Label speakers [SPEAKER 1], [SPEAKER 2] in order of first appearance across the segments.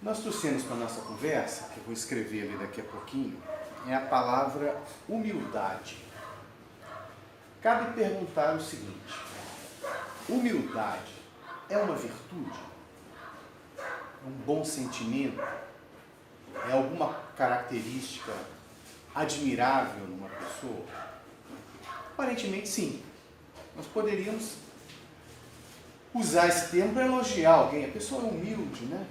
[SPEAKER 1] Nós trouxemos para a nossa conversa, que eu vou escrever ali daqui a pouquinho, é a palavra humildade. Cabe perguntar o seguinte: humildade é uma virtude? É um bom sentimento? É alguma característica admirável numa pessoa? Aparentemente sim. Nós poderíamos usar esse termo para elogiar alguém. A pessoa é humilde, né?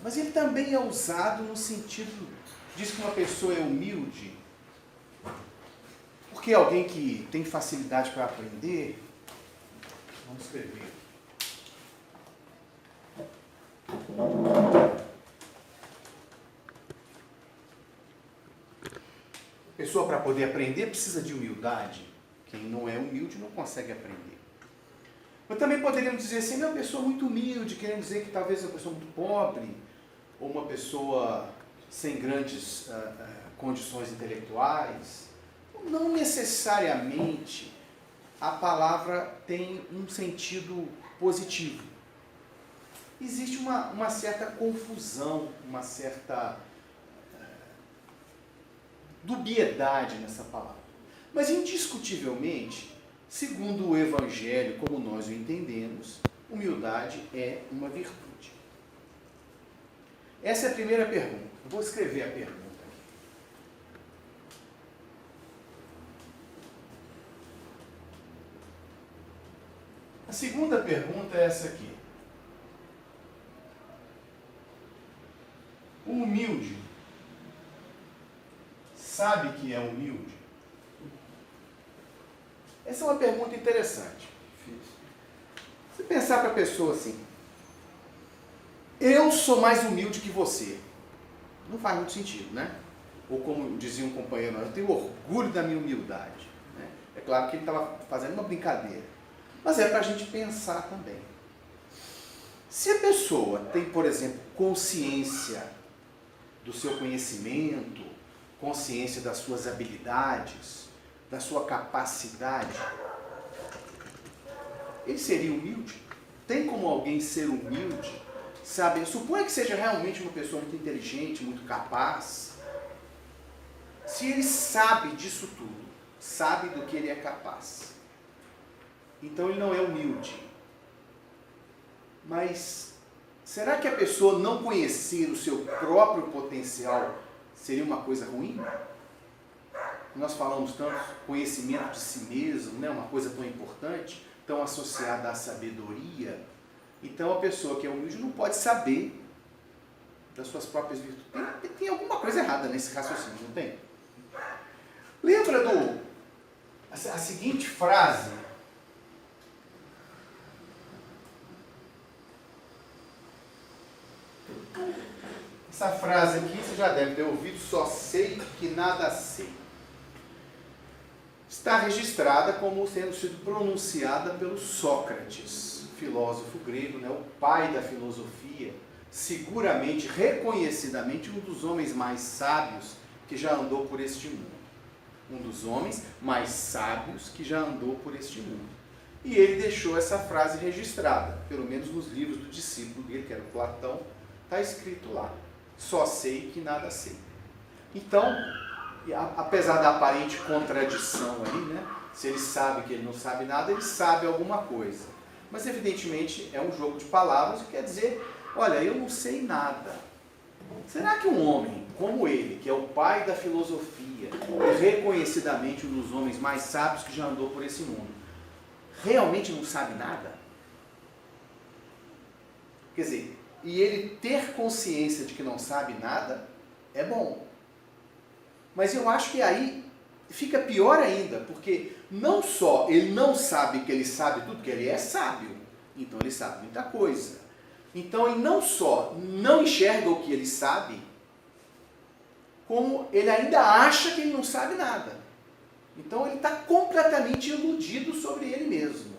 [SPEAKER 1] Mas ele também é usado no sentido, diz que uma pessoa é humilde porque é alguém que tem facilidade para aprender. Vamos escrever. A pessoa, para poder aprender, precisa de humildade. Quem não é humilde não consegue aprender. Mas também poderíamos dizer assim, uma pessoa muito humilde, querendo dizer que talvez é uma pessoa muito pobre, ou uma pessoa sem grandes condições intelectuais. Não necessariamente a palavra tem um sentido positivo. Existe uma certa confusão, uma certa dubiedade nessa palavra. Mas, indiscutivelmente, segundo o Evangelho, como nós o entendemos, humildade é uma virtude. Essa é a primeira pergunta. Eu vou escrever a pergunta aqui. A segunda pergunta é essa aqui. O humilde sabe que é humilde? Essa é uma pergunta interessante. Você pensar para a pessoa assim: eu sou mais humilde que você. Não faz muito sentido, né? Ou como dizia um companheiro, eu tenho orgulho da minha humildade. Né? É claro que ele estava fazendo uma brincadeira. Mas é para a gente pensar também. Se a pessoa tem, por exemplo, consciência do seu conhecimento, consciência das suas habilidades, da sua capacidade, ele seria humilde? Tem como alguém ser humilde? Sabe, suponha que seja realmente uma pessoa muito inteligente, muito capaz. Se ele sabe disso tudo, sabe do que ele é capaz, então ele não é humilde. Mas será que a pessoa não conhecer o seu próprio potencial seria uma coisa ruim? Nós falamos tanto conhecimento de si mesmo, né? Uma coisa tão importante, tão associada à sabedoria. Então a pessoa que é humilde não pode saber das suas próprias virtudes. Tem alguma coisa errada nesse raciocínio, não tem? Lembra a seguinte frase? Essa frase aqui você já deve ter ouvido: só sei que nada sei. Está registrada como sendo sido pronunciada pelo Sócrates, filósofo grego, né, o pai da filosofia, seguramente, reconhecidamente, um dos homens mais sábios que já andou por este mundo. Um dos homens mais sábios que já andou por este mundo. E ele deixou essa frase registrada, pelo menos nos livros do discípulo dele, que era Platão, está escrito lá: só sei que nada sei. Então, apesar da aparente contradição aí, né? Se ele sabe que ele não sabe nada, ele sabe alguma coisa. Mas, evidentemente, é um jogo de palavras, que quer dizer: olha, eu não sei nada. Será que um homem como ele, que é o pai da filosofia, e reconhecidamente um dos homens mais sábios que já andou por esse mundo, realmente não sabe nada? Quer dizer, e ele ter consciência de que não sabe nada é bom. Mas eu acho que aí fica pior ainda, porque não só ele não sabe que ele sabe tudo, que ele é sábio, então ele sabe muita coisa. Então ele não só não enxerga o que ele sabe, como ele ainda acha que ele não sabe nada. Então ele está completamente iludido sobre ele mesmo.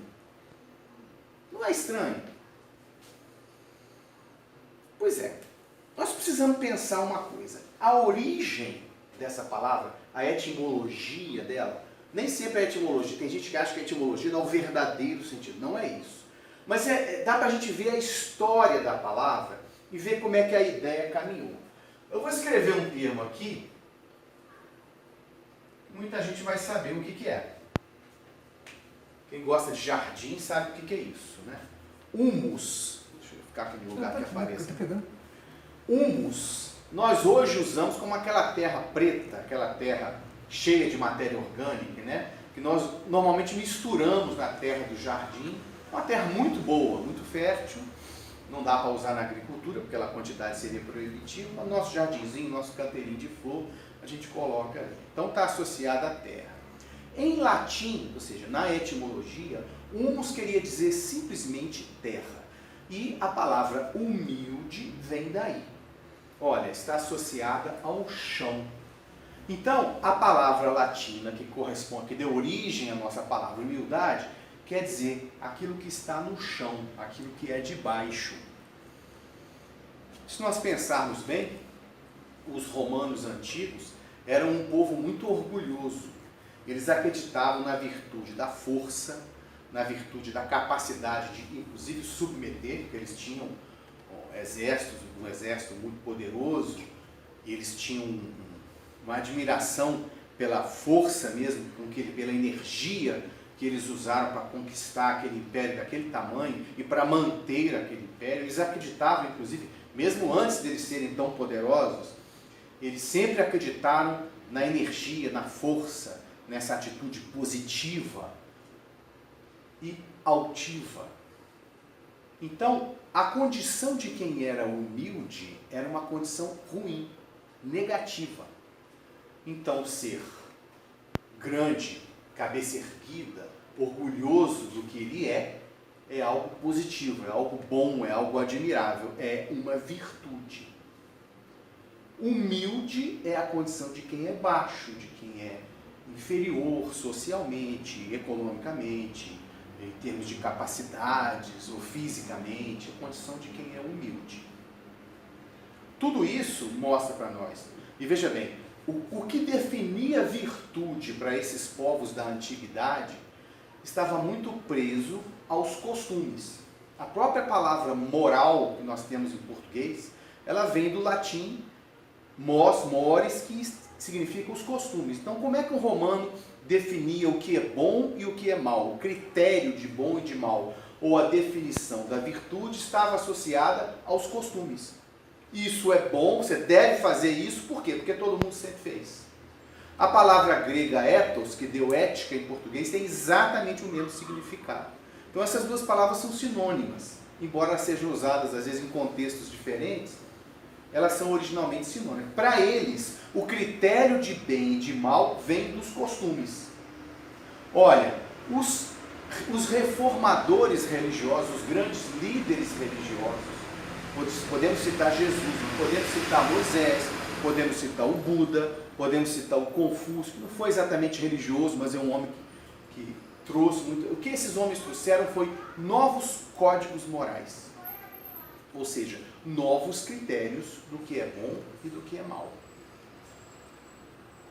[SPEAKER 1] Não é estranho? Pois é, nós precisamos pensar uma coisa. A origem dessa palavra, a etimologia dela, nem sempre é etimologia. Tem gente que acha que a etimologia dá o verdadeiro sentido. Não é isso. Mas dá para a gente ver a história da palavra e ver como é que a ideia caminhou. Eu vou escrever um termo aqui, muita gente vai saber o que é. Quem gosta de jardim sabe o que é isso, né? Humus, deixa eu ficar aqui no lugar que apareça. Humus, nós hoje usamos como aquela terra preta, aquela terra cheia de matéria orgânica, né? Que nós normalmente misturamos na terra do jardim. Uma terra muito boa, muito fértil, não dá para usar na agricultura, porque aquela quantidade seria proibitiva, mas nosso jardinzinho, nosso canteirinho de flor, a gente coloca ali. Então está associado à terra. Em latim, ou seja, na etimologia, humus queria dizer simplesmente terra. E a palavra humilde vem daí. Olha, está associada ao chão. Então, a palavra latina que corresponde, que deu origem à nossa palavra humildade, quer dizer aquilo que está no chão, aquilo que é de baixo. Se nós pensarmos bem, os romanos antigos eram um povo muito orgulhoso. Eles acreditavam na virtude da força, na virtude da capacidade de, inclusive, submeter, porque eles tinham um exército muito poderoso, e eles tinham uma admiração pela força mesmo, pela energia que eles usaram para conquistar aquele império daquele tamanho e para manter aquele império. Eles acreditavam, inclusive, mesmo antes deles serem tão poderosos, eles sempre acreditaram na energia, na força, nessa atitude positiva e altiva. Então, a condição de quem era humilde era uma condição ruim, negativa. Então, ser grande, cabeça erguida, orgulhoso do que ele é algo positivo, é algo bom, é algo admirável, é uma virtude. Humilde é a condição de quem é baixo, de quem é inferior socialmente, economicamente, em termos de capacidades ou fisicamente, a condição de quem é humilde. Tudo isso mostra para nós. E veja bem, o que definia virtude para esses povos da antiguidade estava muito preso aos costumes. A própria palavra moral que nós temos em português, ela vem do latim mores, que significa os costumes. Então, como é que o romano definia o que é bom e o que é mal? O critério de bom e de mal, ou a definição da virtude, estava associada aos costumes. Isso é bom, você deve fazer isso, por quê? Porque todo mundo sempre fez. A palavra grega ethos, que deu ética em português, tem exatamente o mesmo significado. Então essas duas palavras são sinônimas, embora sejam usadas às vezes em contextos diferentes, elas são originalmente sinônimas. Para eles, o critério de bem e de mal vem dos costumes. Olha, os reformadores religiosos, os grandes líderes religiosos, podemos citar Jesus, podemos citar Moisés, podemos citar o Buda, podemos citar o Confúcio, que não foi exatamente religioso, mas é um homem que trouxe muito. O que esses homens trouxeram foi novos códigos morais, ou seja, novos critérios do que é bom e do que é mal.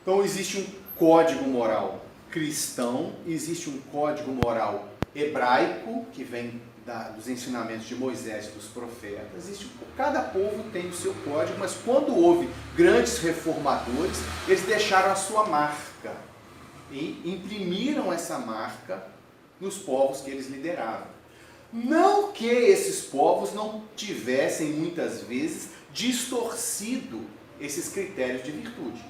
[SPEAKER 1] Então existe um código moral cristão, existe um código moral hebraico, que vem dos ensinamentos de Moisés e dos profetas. Cada povo tem o seu código, mas quando houve grandes reformadores, eles deixaram a sua marca e imprimiram essa marca nos povos que eles lideravam. Não que esses povos não tivessem, muitas vezes, distorcido esses critérios de virtude.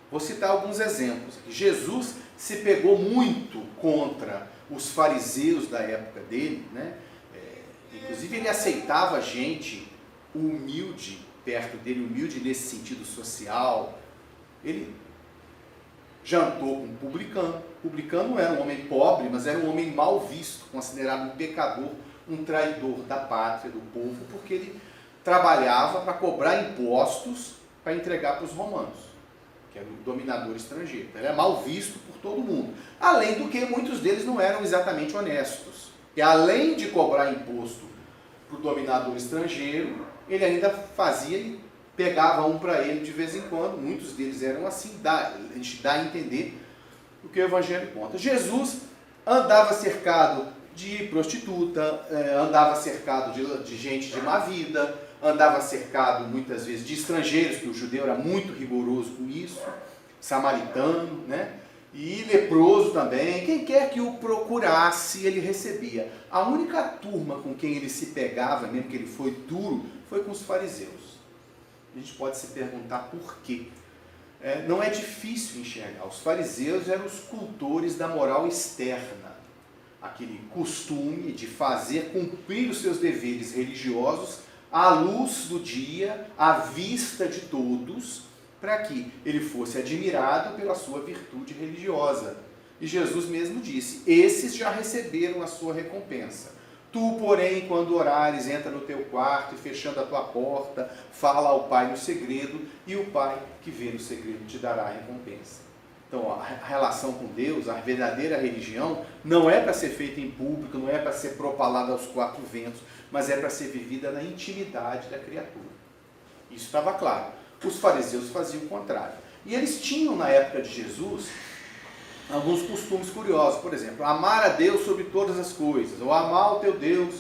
[SPEAKER 1] Vou citar alguns exemplos. Jesus se pegou muito contra os fariseus da época dele, né? Inclusive ele aceitava gente humilde perto dele, humilde nesse sentido social. Ele jantou com um publicano. O publicano era um homem pobre, mas era um homem mal visto, considerado um pecador, um traidor da pátria, do povo, porque ele trabalhava para cobrar impostos para entregar para os romanos, que era o dominador estrangeiro. Então, ele é mal visto por todo mundo. Além do que, muitos deles não eram exatamente honestos. E além de cobrar imposto para o dominador estrangeiro, ele ainda fazia e pegava um para ele de vez em quando. Muitos deles eram assim, a gente dá a entender o que o Evangelho conta. Jesus andava cercado de prostituta, andava cercado de gente de má vida, andava cercado muitas vezes de estrangeiros, que o judeu era muito rigoroso com isso, samaritano, né? E leproso também. Quem quer que o procurasse, ele recebia. A única turma com quem ele se pegava, mesmo que ele foi duro, foi com os fariseus. A gente pode se perguntar por quê. Não é difícil enxergar. Os fariseus eram os cultores da moral externa. Aquele costume de fazer cumprir os seus deveres religiosos à luz do dia, à vista de todos, para que ele fosse admirado pela sua virtude religiosa. E Jesus mesmo disse, esses já receberam a sua recompensa. Tu, porém, quando orares, entra no teu quarto e fechando a tua porta, fala ao Pai no segredo, e o Pai que vê no segredo te dará a recompensa. Então, a relação com Deus, a verdadeira religião, não é para ser feita em público, não é para ser propalada aos quatro ventos, mas é para ser vivida na intimidade da criatura. Isso estava claro. Os fariseus faziam o contrário. E eles tinham, na época de Jesus, alguns costumes curiosos. Por exemplo, amar a Deus sobre todas as coisas, ou amar o teu Deus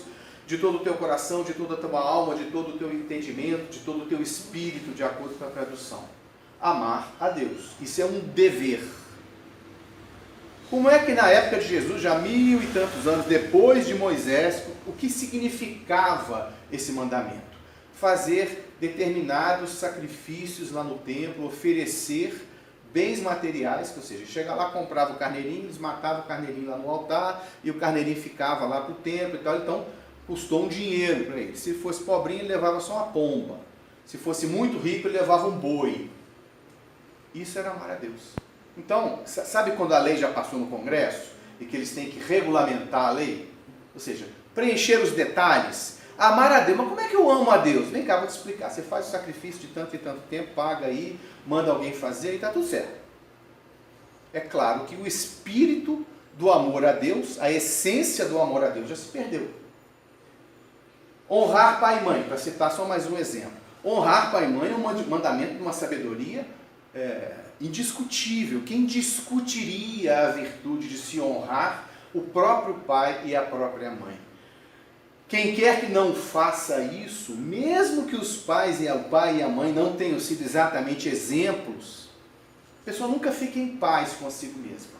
[SPEAKER 1] de todo o teu coração, de toda a tua alma, de todo o teu entendimento, de todo o teu espírito, de acordo com a tradução. Amar a Deus. Isso é um dever. Como é que na época de Jesus, já 1000 e tantos anos depois de Moisés, o que significava esse mandamento? Fazer determinados sacrifícios lá no templo, oferecer bens materiais, ou seja, chega lá, comprava o carneirinho, eles matavam o carneirinho lá no altar, e o carneirinho ficava lá para o templo e tal, então custou um dinheiro para ele. Se fosse pobrinho, ele levava só uma pomba. Se fosse muito rico, ele levava um boi. Isso era amar a Deus. Então, sabe quando a lei já passou no Congresso e que eles têm que regulamentar a lei? Ou seja, preencher os detalhes, amar a Deus. Mas como é que eu amo a Deus? Vem cá, vou te explicar. Você faz o sacrifício de tanto e tanto tempo, paga aí, manda alguém fazer e está tudo certo. É claro que o espírito do amor a Deus, a essência do amor a Deus já se perdeu. Honrar pai e mãe, para citar só mais um exemplo. Honrar pai e mãe é um mandamento de uma sabedoria indiscutível. Quem discutiria a virtude de se honrar o próprio pai e a própria mãe? Quem quer que não faça isso, mesmo que os pais o pai e a mãe não tenham sido exatamente exemplos, a pessoa nunca fica em paz consigo mesma.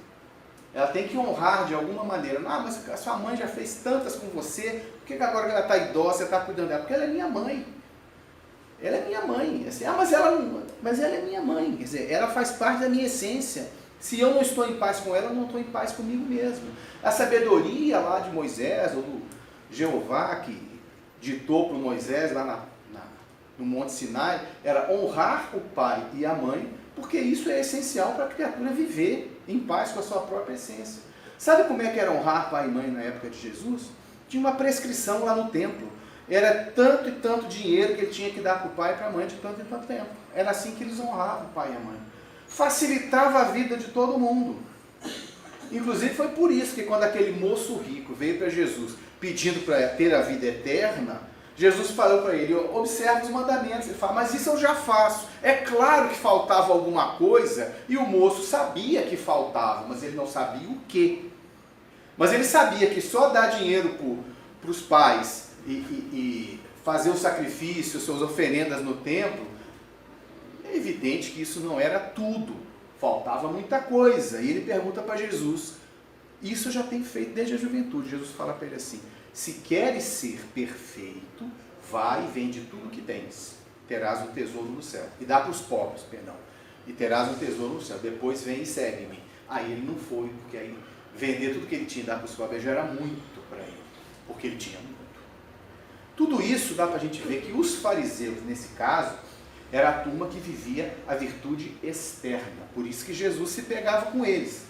[SPEAKER 1] Ela tem que honrar de alguma maneira. Ah, mas a sua mãe já fez tantas com você, por que agora que ela está idosa, você está cuidando dela? Porque ela é minha mãe. Ela é minha mãe. Assim, mas ela é minha mãe. Quer dizer, ela faz parte da minha essência. Se eu não estou em paz com ela, eu não estou em paz comigo mesmo. A sabedoria lá de Moisés, ou do Jeová, que ditou para Moisés lá no Monte Sinai, era honrar o pai e a mãe, porque isso é essencial para a criatura viver em paz com a sua própria essência. Sabe como é que era honrar pai e mãe na época de Jesus? Tinha uma prescrição lá no templo. Era tanto e tanto dinheiro que ele tinha que dar para o pai e para a mãe de tanto e tanto tempo. Era assim que eles honravam o pai e a mãe. Facilitava a vida de todo mundo. Inclusive foi por isso que quando aquele moço rico veio para Jesus pedindo para ter a vida eterna, Jesus falou para ele, observe os mandamentos. Ele fala, mas isso eu já faço. É claro que faltava alguma coisa e o moço sabia que faltava, mas ele não sabia o quê. Mas ele sabia que só dar dinheiro para os pais e fazer o sacrifício, suas oferendas no templo, é evidente que isso não era tudo. Faltava muita coisa. E ele pergunta para Jesus, isso eu já tenho feito desde a juventude. Jesus fala para ele assim, se queres ser perfeito, vai e vende tudo que tens, terás um tesouro no céu. E dá para os pobres, perdão. E terás um tesouro no céu. Depois vem e segue-me. Aí ele não foi, porque aí vender tudo que ele tinha e dar para os pobres já era muito para ele, porque ele tinha muito. Tudo isso dá para a gente ver que os fariseus, nesse caso, era a turma que vivia a virtude externa. Por isso que Jesus se pegava com eles.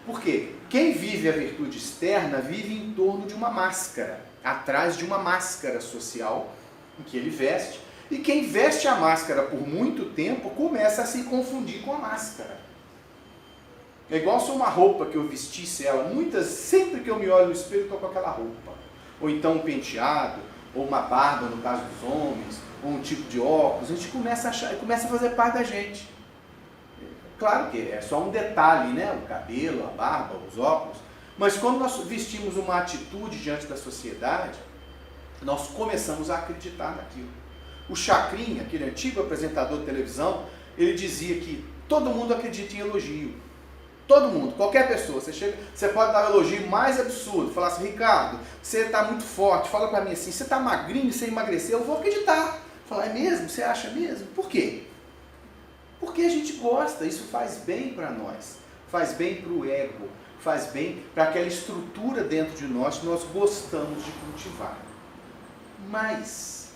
[SPEAKER 1] Por quê? Quem vive a virtude externa vive em torno de uma máscara, atrás de uma máscara social em que ele veste. E quem veste a máscara por muito tempo começa a se confundir com a máscara. É igual se uma roupa que eu vestisse ela, sempre que eu me olho no espelho, eu estou com aquela roupa. Ou então um penteado, ou uma barba no caso dos homens, ou um tipo de óculos, a gente começa a achar, começa a fazer parte da gente. Claro que é só um detalhe, né? O cabelo, a barba, os óculos. Mas quando nós vestimos uma atitude diante da sociedade, nós começamos a acreditar naquilo. O Chacrin, aquele antigo apresentador de televisão, ele dizia que todo mundo acredita em elogio. Todo mundo, qualquer pessoa. Você pode dar o elogio mais absurdo, falar assim, Ricardo, você está muito forte, fala para mim assim, você está magrinho, você emagreceu, eu vou acreditar. Falar, é mesmo? Você acha mesmo? Por quê? Porque a gente gosta, isso faz bem para nós, faz bem para o ego, faz bem para aquela estrutura dentro de nós que nós gostamos de cultivar. Mas,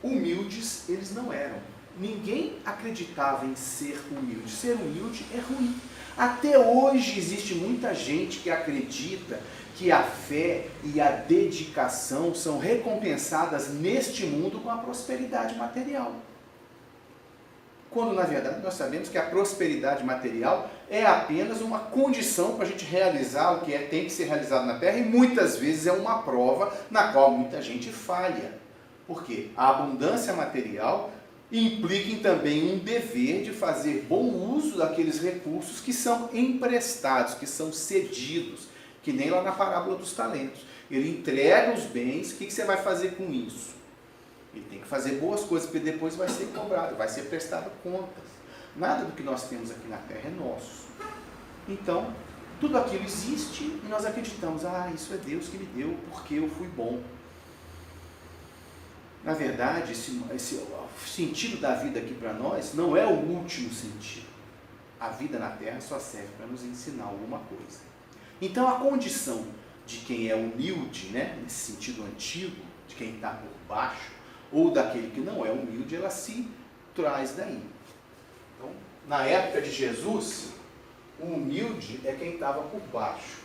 [SPEAKER 1] humildes eles não eram. Ninguém acreditava em ser humilde. Ser humilde é ruim. Até hoje existe muita gente que acredita que a fé e a dedicação são recompensadas neste mundo com a prosperidade material. Quando, na verdade, nós sabemos que a prosperidade material é apenas uma condição para a gente realizar o que tem que ser realizado na Terra e muitas vezes é uma prova na qual muita gente falha. Por quê? A abundância material implica também um dever de fazer bom uso daqueles recursos que são emprestados, que são cedidos, que nem lá na parábola dos talentos. Ele entrega os bens, o que você vai fazer com isso? Ele tem que fazer boas coisas, porque depois vai ser cobrado, vai ser prestado contas. Nada do que nós temos aqui na Terra é nosso. Então, tudo aquilo existe e nós acreditamos, isso é Deus que me deu, porque eu fui bom. Na verdade, esse sentido da vida aqui para nós não é o último sentido. A vida na Terra só serve para nos ensinar alguma coisa. Então, a condição de quem é humilde, né, nesse sentido antigo, de quem está por baixo, ou daquele que não é humilde, ela se traz daí. Então, na época de Jesus, o humilde é quem estava por baixo.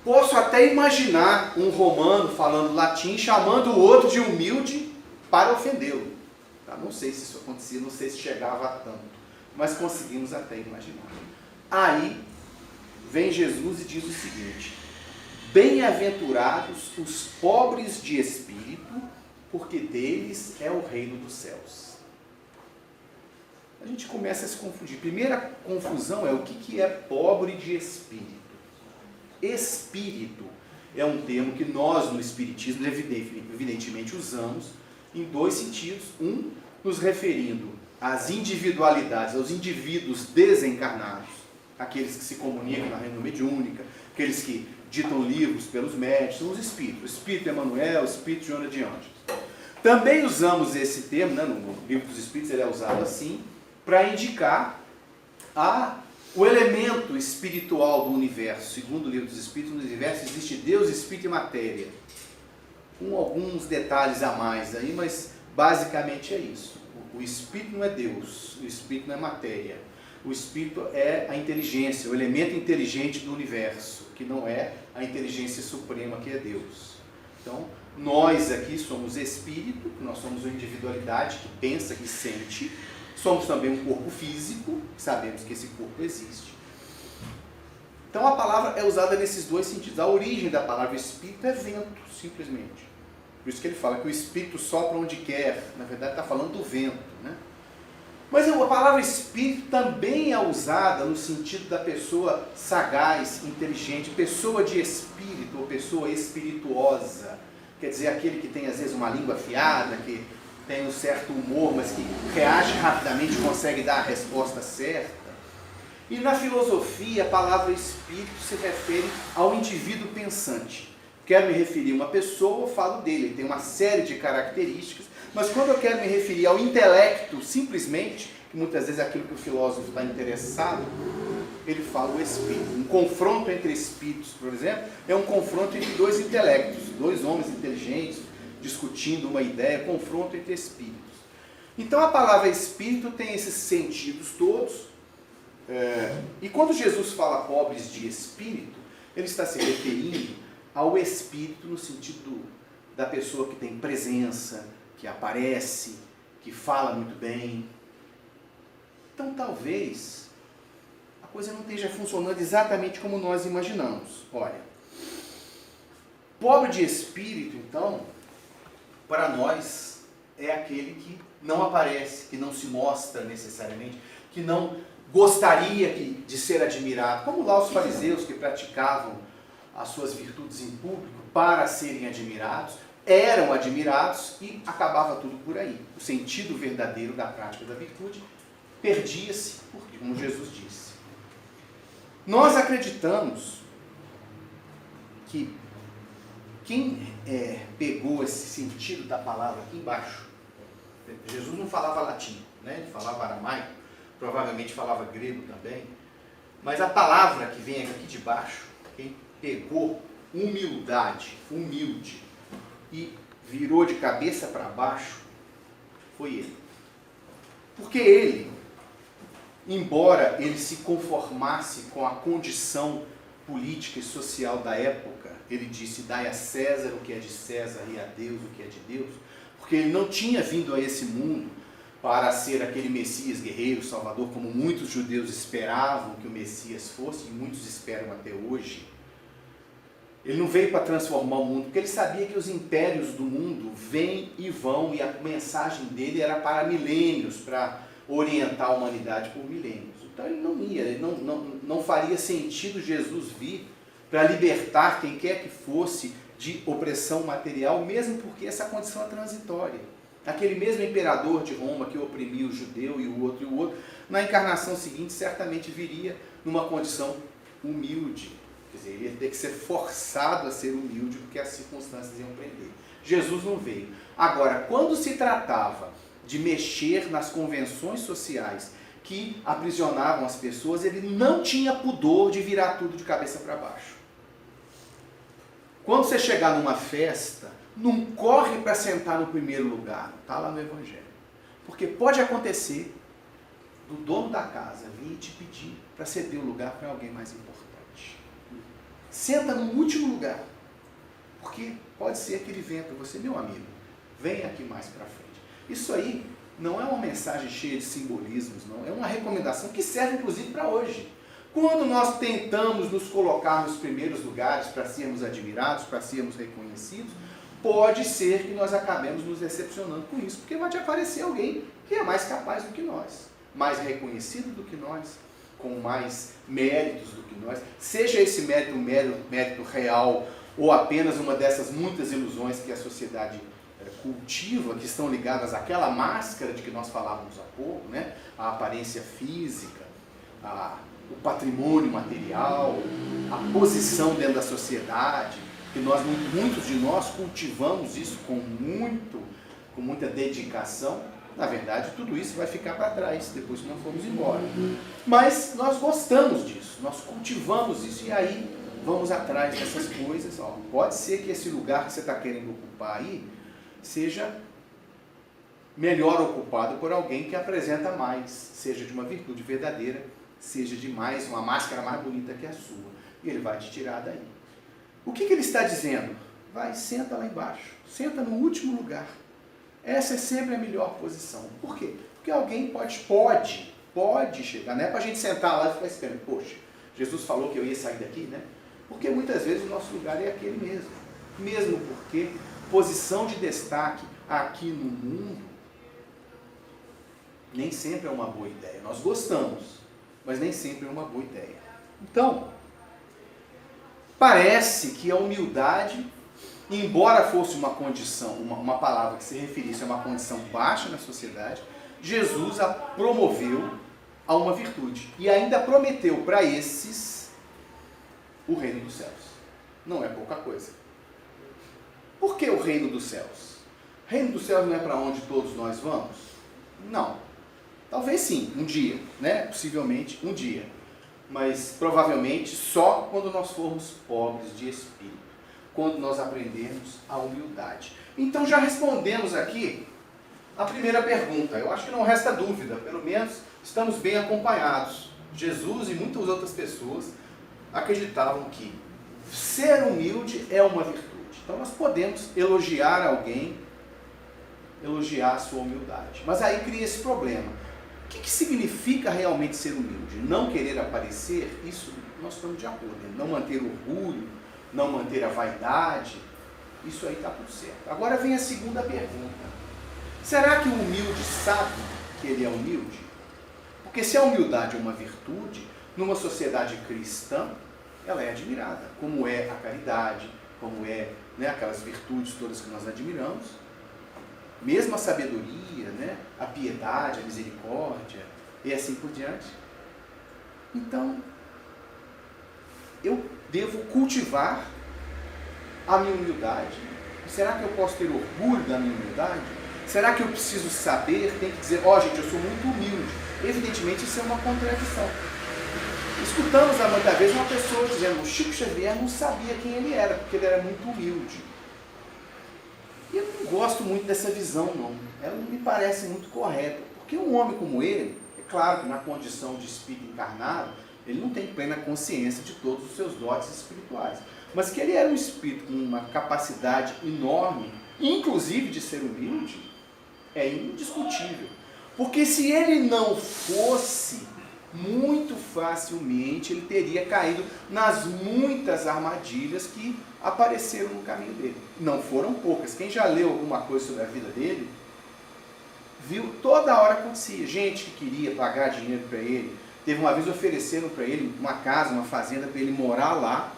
[SPEAKER 1] Posso até imaginar um romano falando latim, chamando o outro de humilde para ofendê-lo. Tá? Não sei se isso acontecia, não sei se chegava a tanto, mas conseguimos até imaginar. Aí, vem Jesus e diz o seguinte: bem-aventurados os pobres de espírito, porque deles é o reino dos céus. A gente começa a se confundir. Primeira confusão é o que é pobre de espírito. Espírito é um termo que nós no Espiritismo evidentemente usamos em dois sentidos. Um, nos referindo às individualidades, aos indivíduos desencarnados, aqueles que se comunicam na reunião mediúnica, aqueles que ditam livros pelos médicos, são os espíritos. O espírito Emmanuel, o espírito Joana de Ângeles. Também usamos esse termo, né, no livro dos espíritos ele é usado assim, para indicar o elemento espiritual do universo. Segundo o livro dos espíritos, no universo existe Deus, espírito e matéria. Com alguns detalhes a mais aí, mas basicamente é isso. O espírito não é Deus, o espírito não é matéria. O espírito é a inteligência, o elemento inteligente do universo, que não é a inteligência suprema que é Deus. Então, nós aqui somos espírito, nós somos uma individualidade que pensa, que sente. Somos também um corpo físico, sabemos que esse corpo existe. Então a palavra é usada nesses dois sentidos. A origem da palavra espírito é vento, simplesmente. Por isso que ele fala que o espírito sopra onde quer. Na verdade está falando do vento, né? Mas a palavra espírito também é usada no sentido da pessoa sagaz, inteligente, pessoa de espírito ou pessoa espirituosa. Quer dizer, aquele que tem às vezes uma língua afiada, que tem um certo humor, mas que reage rapidamente e consegue dar a resposta certa. E na filosofia, a palavra espírito se refere ao indivíduo pensante. Quero me referir a uma pessoa, eu falo dele, ele tem uma série de características, mas quando eu quero me referir ao intelecto, simplesmente, que muitas vezes é aquilo que o filósofo está interessado, ele fala o espírito. Um confronto entre espíritos, por exemplo, é um confronto entre dois intelectos, dois homens inteligentes, discutindo uma ideia, confronto entre espíritos. Então a palavra espírito tem esses sentidos todos, e quando Jesus fala pobres de espírito, ele está se referindo ao espírito no sentido da pessoa que tem presença, que aparece, que fala muito bem. Então talvez a coisa não esteja funcionando exatamente como nós imaginamos. Olha, pobre de espírito, então, para nós, é aquele que não aparece, que não se mostra necessariamente, que não gostaria de ser admirado, como lá os fariseus que praticavam as suas virtudes em público para serem admirados, eram admirados e acabava tudo por aí. O sentido verdadeiro da prática da virtude perdia-se, como Jesus disse. Nós acreditamos que quem pegou esse sentido da palavra aqui embaixo, Jesus não falava latim, né? Ele falava aramaico, provavelmente falava grego também, mas a palavra que vem aqui de baixo, quem pegou humildade, humilde, e virou de cabeça para baixo, foi ele. Porque ele, embora ele se conformasse com a condição política e social da época, ele disse, dai a César o que é de César e a Deus o que é de Deus, porque ele não tinha vindo a esse mundo para ser aquele Messias guerreiro, salvador, como muitos judeus esperavam que o Messias fosse, e muitos esperam até hoje. Ele não veio para transformar o mundo, porque ele sabia que os impérios do mundo vêm e vão, e a mensagem dele era para milênios, para orientar a humanidade por milênios. Então ele não ia, ele não faria sentido Jesus vir para libertar quem quer que fosse de opressão material, mesmo porque essa condição é transitória. Aquele mesmo imperador de Roma que oprimia o judeu e o outro, na encarnação seguinte certamente viria numa condição humilde. Quer dizer, ele ia ter que ser forçado a ser humilde porque as circunstâncias iam prender. Jesus não veio. Agora, quando se tratava de mexer nas convenções sociais que aprisionavam as pessoas, ele não tinha pudor de virar tudo de cabeça para baixo. Quando você chegar numa festa, não corre para sentar no primeiro lugar, está lá no Evangelho. Porque pode acontecer do dono da casa vir te pedir para ceder o lugar para alguém mais importante. Senta no último lugar, porque pode ser que ele venha para você, meu amigo, venha aqui mais para frente. Isso aí não é uma mensagem cheia de simbolismos, não. É uma recomendação que serve inclusive para hoje. Quando nós tentamos nos colocar nos primeiros lugares para sermos admirados, para sermos reconhecidos, pode ser que nós acabemos nos decepcionando com isso, porque vai te aparecer alguém que é mais capaz do que nós, mais reconhecido do que nós, com mais méritos do que nós, seja esse mérito um mérito real ou apenas uma dessas muitas ilusões que a sociedade cultiva, que estão ligadas àquela máscara de que nós falávamos há pouco, né? A aparência física, o patrimônio material, a posição dentro da sociedade, que muitos de nós cultivamos isso com muita dedicação. Na verdade, tudo isso vai ficar para trás depois que nós formos embora. Mas nós gostamos disso, nós cultivamos isso, e aí vamos atrás dessas coisas. Pode ser que esse lugar que você está querendo ocupar aí seja melhor ocupado por alguém que apresenta mais, seja de uma virtude verdadeira, seja de uma máscara mais bonita que a sua. E ele vai te tirar daí. O que ele está dizendo? Vai, senta lá embaixo, senta no último lugar. Essa é sempre a melhor posição. Por quê? Porque alguém pode chegar, não é para a gente sentar lá e ficar esperando, poxa, Jesus falou que eu ia sair daqui, né? Porque muitas vezes o nosso lugar é aquele mesmo. Mesmo porque posição de destaque aqui no mundo nem sempre é uma boa ideia. Nós gostamos, mas nem sempre é uma boa ideia. Então, parece que a humildade, embora fosse uma condição, uma palavra que se referisse a uma condição baixa na sociedade, Jesus a promoveu a uma virtude. E ainda prometeu para esses o reino dos céus. Não é pouca coisa. Por que o reino dos céus? O reino dos céus não é para onde todos nós vamos? Não. Talvez sim, um dia, né? Possivelmente um dia. Mas provavelmente só quando nós formos pobres de espírito. Quando nós aprendermos a humildade. Então já respondemos aqui a primeira pergunta. Eu acho que não resta dúvida, pelo menos estamos bem acompanhados. Jesus e muitas outras pessoas acreditavam que ser humilde é uma virtude. Então nós podemos elogiar alguém, elogiar a sua humildade. Mas aí cria esse problema. O que significa realmente ser humilde? Não querer aparecer? Isso nós estamos de acordo. Não manter orgulho, não manter a vaidade, isso aí está tudo certo. Agora vem a segunda pergunta. Será que o humilde sabe que ele é humilde? Porque se a humildade é uma virtude, numa sociedade cristã, ela é admirada, como é a caridade, como é né? Aquelas virtudes todas que nós admiramos, mesmo a sabedoria, né? A piedade, a misericórdia, e assim por diante. Então, eu devo cultivar a minha humildade. Será que eu posso ter orgulho da minha humildade? Será que eu preciso saber, tem que dizer, gente, eu sou muito humilde. Evidentemente, isso é uma contradição. Escutamos muitas vezes uma pessoa dizendo, o Chico Xavier não sabia quem ele era, porque ele era muito humilde. E eu não gosto muito dessa visão, não. Ela não me parece muito correta. Porque um homem como ele, é claro que na condição de espírito encarnado, ele não tem plena consciência de todos os seus dotes espirituais. Mas que ele era um espírito com uma capacidade enorme, inclusive de ser humilde, é indiscutível. Porque se ele não fosse, muito facilmente ele teria caído nas muitas armadilhas que apareceram no caminho dele. Não foram poucas. Quem já leu alguma coisa sobre a vida dele, viu toda hora acontecia. Gente que queria pagar dinheiro para ele. Teve uma vez ofereceram para ele uma casa, uma fazenda para ele morar lá.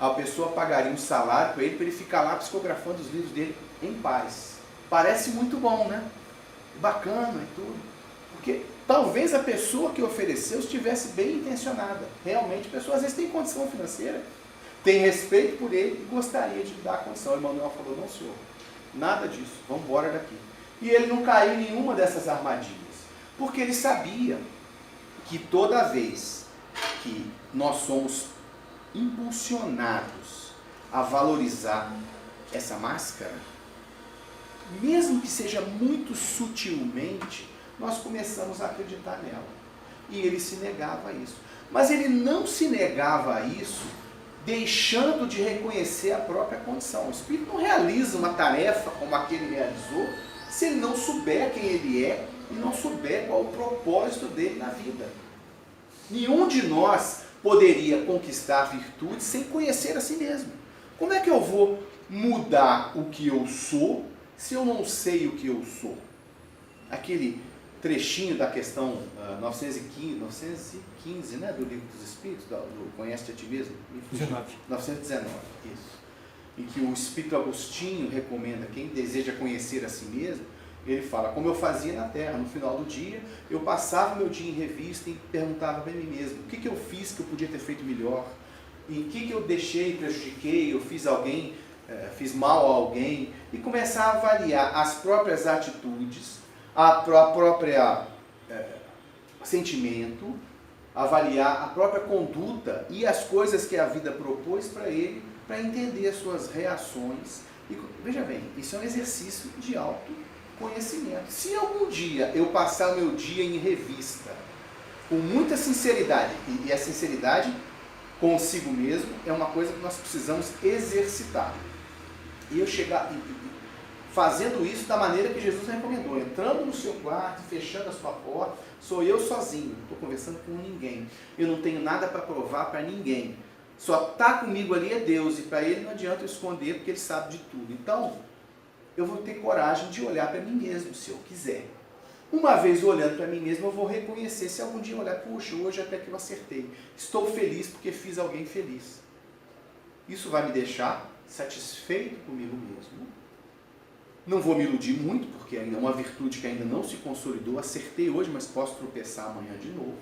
[SPEAKER 1] A pessoa pagaria um salário para ele ficar lá psicografando os livros dele em paz. Parece muito bom, né? Bacana e tudo. Porque talvez a pessoa que ofereceu estivesse bem intencionada. Realmente, a pessoa às vezes tem condição financeira, tem respeito por ele e gostaria de dar a condição. O Emmanuel falou, não senhor, nada disso, vamos embora daqui. E ele não caiu em nenhuma dessas armadilhas. Porque ele sabia que toda vez que nós somos impulsionados a valorizar essa máscara, mesmo que seja muito sutilmente, nós começamos a acreditar nela. E ele se negava a isso. Mas ele não se negava a isso deixando de reconhecer a própria condição. O espírito não realiza uma tarefa como a que ele realizou se ele não souber quem ele é e não souber qual o propósito dele na vida. Nenhum de nós poderia conquistar virtude sem conhecer a si mesmo. Como é que eu vou mudar o que eu sou se eu não sei o que eu sou? Aquele trechinho da questão 915, né, do Livro dos Espíritos, do Conhece-te a Ti Mesmo? 919, isso. Em que o Espírito Agostinho recomenda, quem deseja conhecer a si mesmo, ele fala, como eu fazia na Terra, no final do dia, eu passava meu dia em revista e perguntava para mim mesmo, o que eu fiz que eu podia ter feito melhor? Em que eu deixei, prejudiquei, eu fiz fiz mal a alguém? E começar a avaliar as próprias atitudes, a própria sentimento, avaliar a própria conduta e as coisas que a vida propôs para ele, para entender as suas reações. E, veja bem, isso é um exercício de autoconhecimento. Se algum dia eu passar o meu dia em revista, com muita sinceridade, e a sinceridade consigo mesmo é uma coisa que nós precisamos exercitar. E eu chegar fazendo isso da maneira que Jesus recomendou, entrando no seu quarto, fechando a sua porta, sou eu sozinho, não estou conversando com ninguém, eu não tenho nada para provar para ninguém, só está comigo ali é Deus, e para Ele não adianta eu esconder, porque Ele sabe de tudo. Então, eu vou ter coragem de olhar para mim mesmo, se eu quiser. Uma vez olhando para mim mesmo, eu vou reconhecer, se algum dia eu olhar, puxa, hoje até que eu acertei, estou feliz porque fiz alguém feliz. Isso vai me deixar satisfeito comigo mesmo. Não vou me iludir muito, porque ainda é uma virtude que ainda não se consolidou. Acertei hoje, mas posso tropeçar amanhã de novo.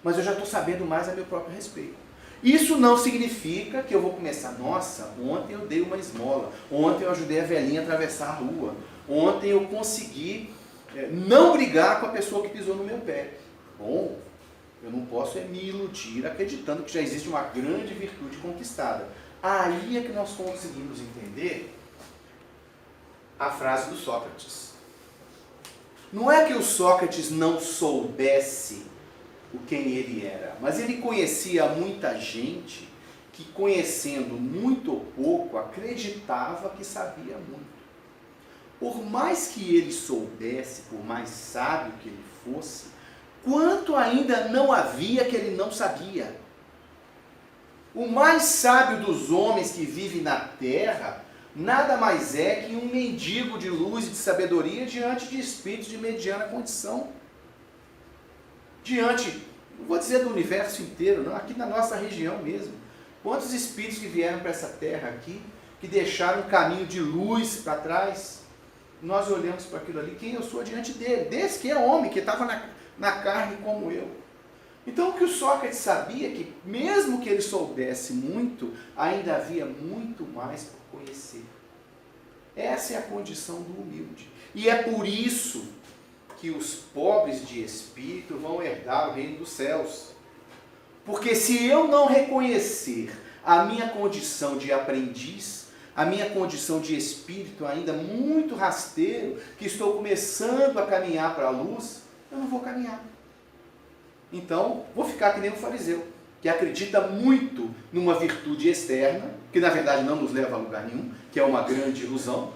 [SPEAKER 1] Mas eu já estou sabendo mais a meu próprio respeito. Isso não significa que eu vou começar, nossa, ontem eu dei uma esmola, ontem eu ajudei a velhinha a atravessar a rua, ontem eu consegui não brigar com a pessoa que pisou no meu pé. Bom, eu não posso me iludir acreditando que já existe uma grande virtude conquistada. Aí é que nós conseguimos entender a frase do Sócrates. Não é que o Sócrates não soubesse quem ele era, mas ele conhecia muita gente que, conhecendo muito ou pouco, acreditava que sabia muito. Por mais que ele soubesse, por mais sábio que ele fosse, quanto ainda não havia que ele não sabia. O mais sábio dos homens que vive na terra nada mais é que um mendigo de luz e de sabedoria diante de espíritos de mediana condição. Diante, não vou dizer do universo inteiro, não, aqui na nossa região mesmo. Quantos espíritos que vieram para essa terra aqui, que deixaram um caminho de luz para trás. Nós olhamos para aquilo ali, quem eu sou diante dele, desse que é homem, que estava na carne como eu. Então o que o Sócrates sabia, que mesmo que ele soubesse muito, ainda havia muito mais por conhecer. Essa é a condição do humilde. E é por isso que os pobres de espírito vão herdar o reino dos céus. Porque se eu não reconhecer a minha condição de aprendiz, a minha condição de espírito ainda muito rasteiro, que estou começando a caminhar para a luz, eu não vou caminhar. Então, vou ficar que nem um fariseu, que acredita muito numa virtude externa, que na verdade não nos leva a lugar nenhum, que é uma grande ilusão,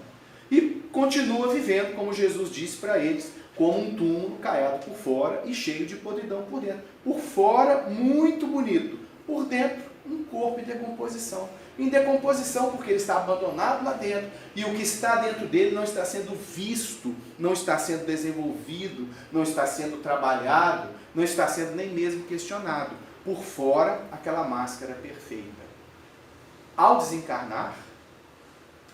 [SPEAKER 1] e continua vivendo, como Jesus disse para eles, como um túmulo caiado por fora e cheio de podridão por dentro. Por fora, muito bonito. Por dentro, um corpo em decomposição. Em decomposição porque ele está abandonado lá dentro. E o que está dentro dele não está sendo visto, não está sendo desenvolvido, não está sendo trabalhado, não está sendo nem mesmo questionado. Por fora, aquela máscara perfeita. Ao desencarnar,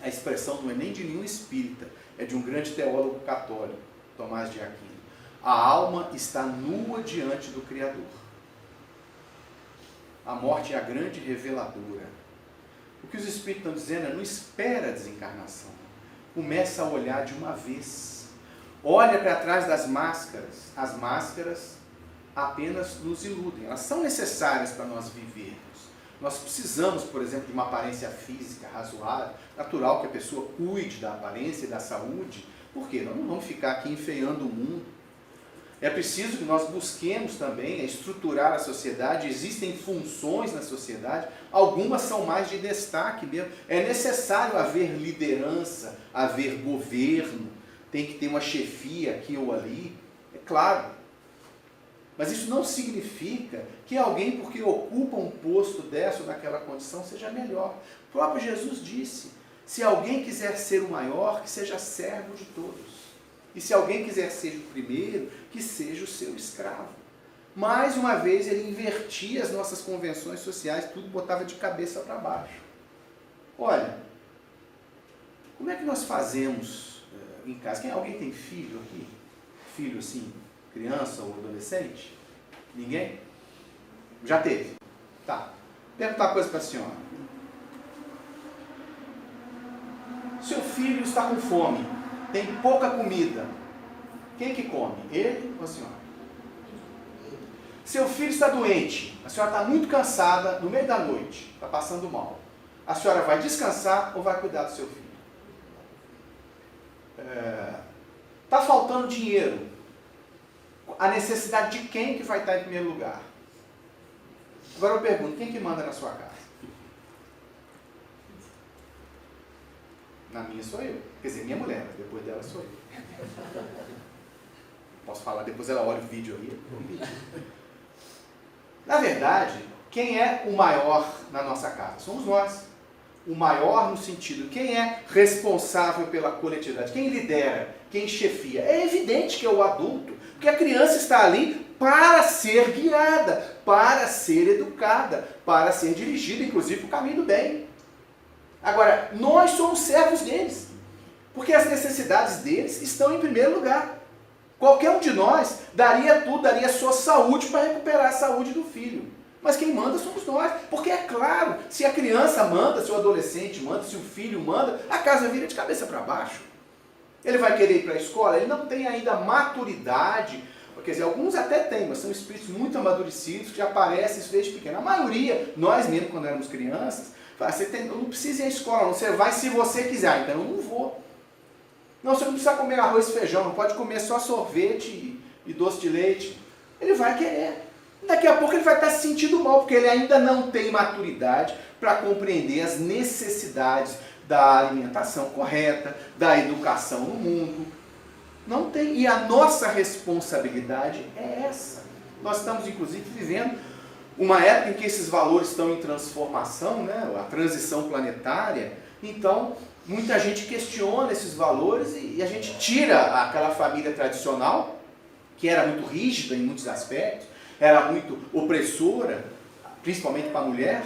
[SPEAKER 1] a expressão não é nem de nenhum espírita, é de um grande teólogo católico, Tomás de Aquino. A alma está nua diante do Criador. A morte é a grande reveladora. O que os espíritos estão dizendo é: não espera a desencarnação. Começa a olhar de uma vez. Olha para trás das máscaras. As máscaras apenas nos iludem. Elas são necessárias para nós vivermos. Nós precisamos, por exemplo, de uma aparência física razoável. Natural que a pessoa cuide da aparência e da saúde. Por quê? Nós não vamos ficar aqui enfeiando o mundo. É preciso que nós busquemos também estruturar a sociedade. Existem funções na sociedade, algumas são mais de destaque mesmo. É necessário haver liderança, haver governo, tem que ter uma chefia aqui ou ali, é claro. Mas isso não significa que alguém, porque ocupa um posto dessa ou daquela condição, seja melhor. O próprio Jesus disse: se alguém quiser ser o maior, que seja servo de todos. E se alguém quiser ser o primeiro, que seja o seu escravo. Mais uma vez ele invertia as nossas convenções sociais, tudo botava de cabeça para baixo. Olha, como é que nós fazemos em casa? Alguém tem filho aqui? Filho assim, criança ou adolescente? Ninguém? Já teve? Tá. Perguntar uma coisa para a senhora. Seu filho está com fome. Tem pouca comida. Quem que come? Ele ou a senhora? Seu filho está doente. A senhora está muito cansada no meio da noite. Está passando mal. A senhora vai descansar ou vai cuidar do seu filho? Está faltando dinheiro. A necessidade de quem que vai estar em primeiro lugar? Agora eu pergunto, quem que manda na sua casa? Na minha sou eu. Quer dizer, minha mulher, depois dela sou eu. Posso falar, depois ela olha o vídeo aí. Na verdade, quem é o maior na nossa casa? Somos nós. O maior no sentido, quem é responsável pela coletividade? Quem lidera? Quem chefia? É evidente que é o adulto, porque a criança está ali para ser guiada, para ser educada, para ser dirigida, inclusive, para o caminho do bem. Agora, nós somos servos deles, porque as necessidades deles estão em primeiro lugar. Qualquer um de nós daria tudo, daria sua saúde para recuperar a saúde do filho. Mas quem manda somos nós, porque é claro, se a criança manda, se o adolescente manda, se o filho manda, a casa vira de cabeça para baixo. Ele vai querer ir para a escola, ele não tem ainda maturidade, quer dizer, alguns até têm, mas são espíritos muito amadurecidos, que já aparecem isso desde pequeno. A maioria, nós mesmo quando éramos crianças, eu não precisa ir à escola, você vai se você quiser, então eu não vou. Não, você não precisa comer arroz e feijão, não pode comer só sorvete e doce de leite. Ele vai querer. Daqui a pouco ele vai estar se sentindo mal, porque ele ainda não tem maturidade para compreender as necessidades da alimentação correta, da educação no mundo. Não tem. E a nossa responsabilidade é essa. Nós estamos, inclusive, vivendo uma época em que esses valores estão em transformação, né? A transição planetária. Então, muita gente questiona esses valores e a gente tira aquela família tradicional, que era muito rígida em muitos aspectos, era muito opressora, principalmente para a mulher,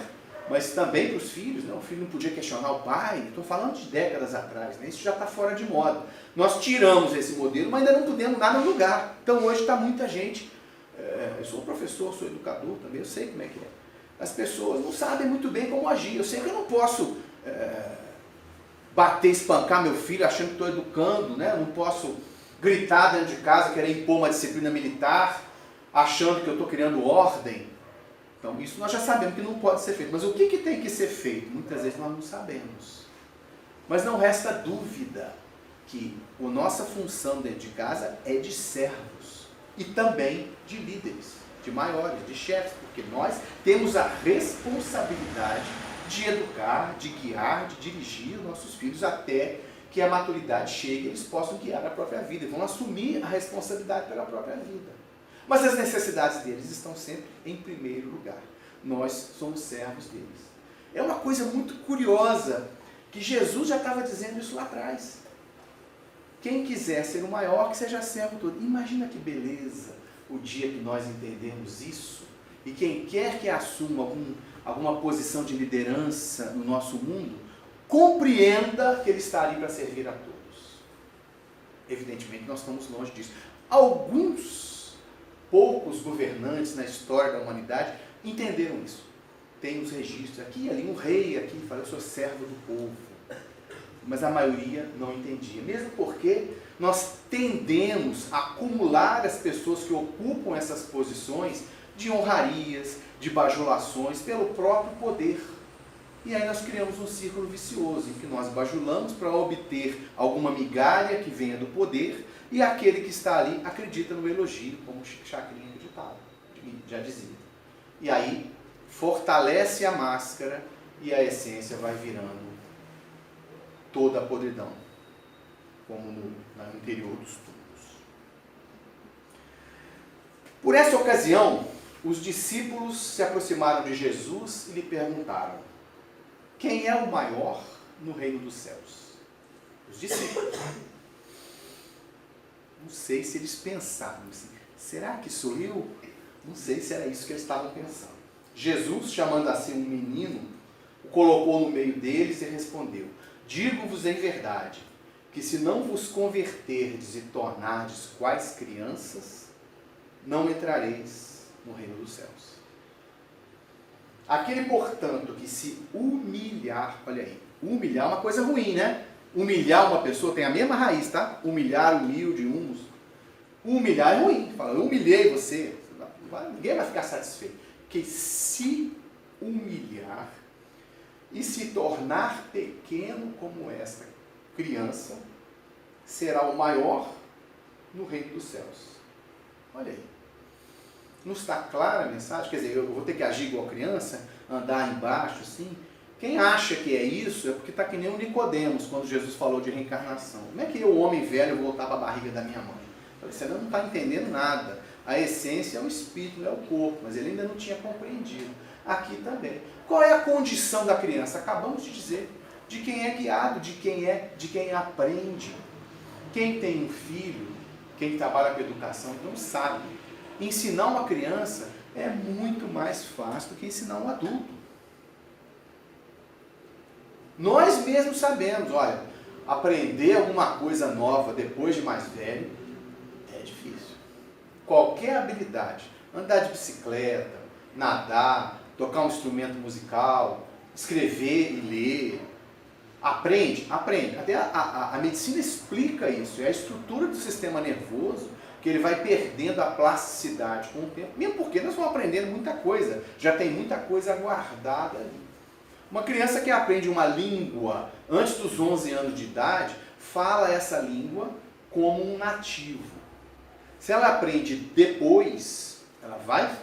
[SPEAKER 1] mas também para os filhos, né? O filho não podia questionar o pai. Estou falando de décadas atrás, né? Isso já está fora de moda. Nós tiramos esse modelo, mas ainda não podemos nada no lugar. Então hoje está muita gente, eu sou professor, sou educador também, eu sei como é que é. As pessoas não sabem muito bem como agir. Eu sei que eu não posso bater, espancar meu filho achando que estou educando, né? Eu não posso gritar dentro de casa, querer impor uma disciplina militar, achando que eu estou criando ordem. Então, isso nós já sabemos que não pode ser feito. Mas o que tem que ser feito? Muitas vezes nós não sabemos. Mas não resta dúvida que a nossa função dentro de casa é de servos. E também de líderes, de maiores, de chefes. Porque nós temos a responsabilidade de educar, de guiar, de dirigir os nossos filhos até que a maturidade chegue e eles possam guiar a própria vida. E vão assumir a responsabilidade pela própria vida. Mas as necessidades deles estão sempre em primeiro lugar. Nós somos servos deles. É uma coisa muito curiosa, que Jesus já estava dizendo isso lá atrás. Quem quiser ser o maior, que seja servo todo. Imagina que beleza o dia que nós entendemos isso, e quem quer que assuma alguma posição de liderança no nosso mundo, compreenda que ele está ali para servir a todos. Evidentemente, nós estamos longe disso. Poucos governantes na história da humanidade entenderam isso. Tem os registros aqui e ali, um rei aqui fala, eu sou servo do povo. Mas a maioria não entendia. Mesmo porque nós tendemos a acumular as pessoas que ocupam essas posições de honrarias, de bajulações, pelo próprio poder. E aí nós criamos um círculo vicioso, em que nós bajulamos para obter alguma migalha que venha do poder, e aquele que está ali acredita no elogio, como Chacrinha acreditava, já dizia. E aí fortalece a máscara e a essência vai virando toda a podridão, como no interior dos túmulos. Por essa ocasião, os discípulos se aproximaram de Jesus e lhe perguntaram: quem é o maior no reino dos céus? Os discípulos. Não sei se eles pensaram assim, será que sou eu? Não sei se era isso que eles estavam pensando. Jesus, chamando assim um menino, o colocou no meio deles e respondeu: digo-vos em verdade, que se não vos converterdes e tornardes quais crianças, não entrareis no reino dos céus. Aquele, portanto, que se humilhar, olha aí, humilhar é uma coisa ruim, né? Humilhar uma pessoa tem a mesma raiz, tá? Humilhar, humilde, humus. Humilhar é ruim. Fala, eu humilhei você. Ninguém vai ficar satisfeito. Que se humilhar e se tornar pequeno como esta criança, será o maior no reino dos céus. Olha aí. Não está clara a mensagem? Quer dizer, eu vou ter que agir igual criança? Andar embaixo, assim? Quem acha que é isso é porque está que nem o Nicodemos, quando Jesus falou de reencarnação. Como é que o homem velho voltava à barriga da minha mãe? Você não está entendendo nada. A essência é o espírito, não é o corpo, mas ele ainda não tinha compreendido. Aqui também. Qual é a condição da criança? Acabamos de dizer. De quem é guiado, de quem aprende. Quem tem um filho, quem trabalha com educação, então sabe. Ensinar uma criança é muito mais fácil do que ensinar um adulto. Nós mesmos sabemos, olha, aprender alguma coisa nova depois de mais velho é difícil. Qualquer habilidade, andar de bicicleta, nadar, tocar um instrumento musical, escrever e ler, aprende. Até a medicina explica isso, é a estrutura do sistema nervoso que ele vai perdendo a plasticidade com o tempo, mesmo porque nós vamos aprendendo muita coisa, já tem muita coisa guardada ali. Uma criança que aprende uma língua antes dos 11 anos de idade, fala essa língua como um nativo. Se ela aprende depois, ela vai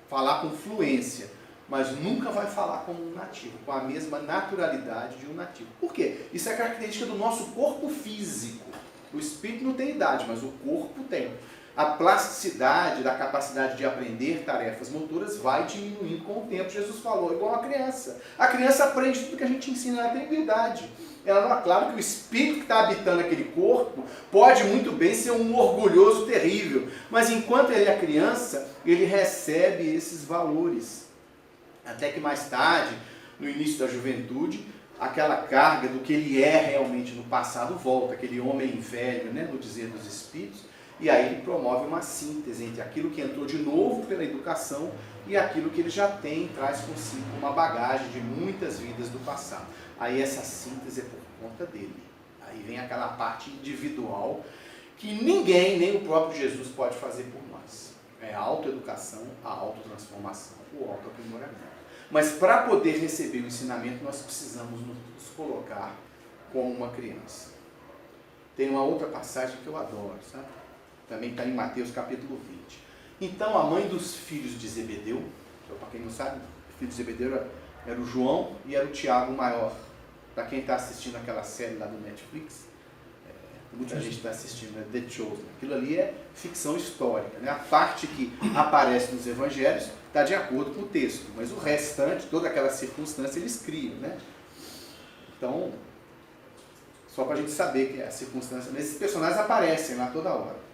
[SPEAKER 1] falar com fluência, mas nunca vai falar como um nativo, com a mesma naturalidade de um nativo. Por quê? Isso é característica do nosso corpo físico. O espírito não tem idade, mas o corpo tem. A plasticidade da capacidade de aprender tarefas motoras vai diminuindo com o tempo. Jesus falou, igual a criança. A criança aprende tudo que a gente ensina na antiguidade. Ela não é claro que o espírito que está habitando aquele corpo pode muito bem ser um orgulhoso terrível, mas enquanto ele é criança, ele recebe esses valores. Até que mais tarde, no início da juventude, aquela carga do que ele é realmente no passado volta, aquele homem velho, né, no dizer dos Espíritos, e aí ele promove uma síntese entre aquilo que entrou de novo pela educação e aquilo que ele já tem, traz consigo uma bagagem de muitas vidas do passado. Aí essa síntese é por conta dele. Aí vem aquela parte individual que ninguém, nem o próprio Jesus, pode fazer por nós. É a autoeducação, a autotransformação, o autoaprimoramento. Mas para poder receber o ensinamento, nós precisamos nos colocar como uma criança. Tem uma outra passagem que eu adoro, sabe? Também está em Mateus capítulo 20. Então a mãe dos filhos de Zebedeu, para quem não sabe, o filho de Zebedeu era o João e era o Tiago maior. Para quem está assistindo aquela série lá do Netflix, muita gente está assistindo, né? The Chosen. Aquilo ali é ficção histórica, né? A parte que aparece nos evangelhos está de acordo com o texto, mas o restante, toda aquela circunstância, eles criam, né? Então, só para a gente saber que é a circunstância, mas esses personagens aparecem lá toda hora.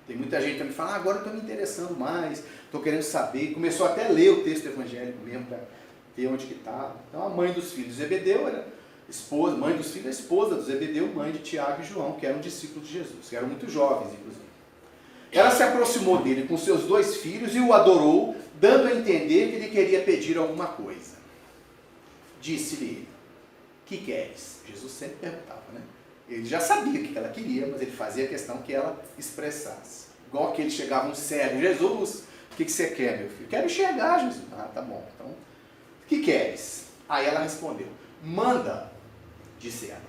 [SPEAKER 1] Tem muita gente que me fala, agora eu estou me interessando mais, estou querendo saber, começou até a ler o texto evangélico mesmo, para ver onde que estava. Então a mãe dos filhos de Zebedeu era esposa, mãe dos filhos, a esposa do Zebedeu, mãe de Tiago e João, que eram discípulos de Jesus, que eram muito jovens, inclusive. Ela se aproximou dele com seus 2 filhos e o adorou, dando a entender que ele queria pedir alguma coisa. Disse-lhe ele, que queres? Jesus sempre perguntava, né? Ele já sabia o que ela queria, mas ele fazia questão que ela expressasse. Igual que ele chegava um cego, Jesus, o que você quer, meu filho? Quero enxergar, Jesus. Ah, tá bom. Então, o que queres? Aí ela respondeu, manda, disse ela,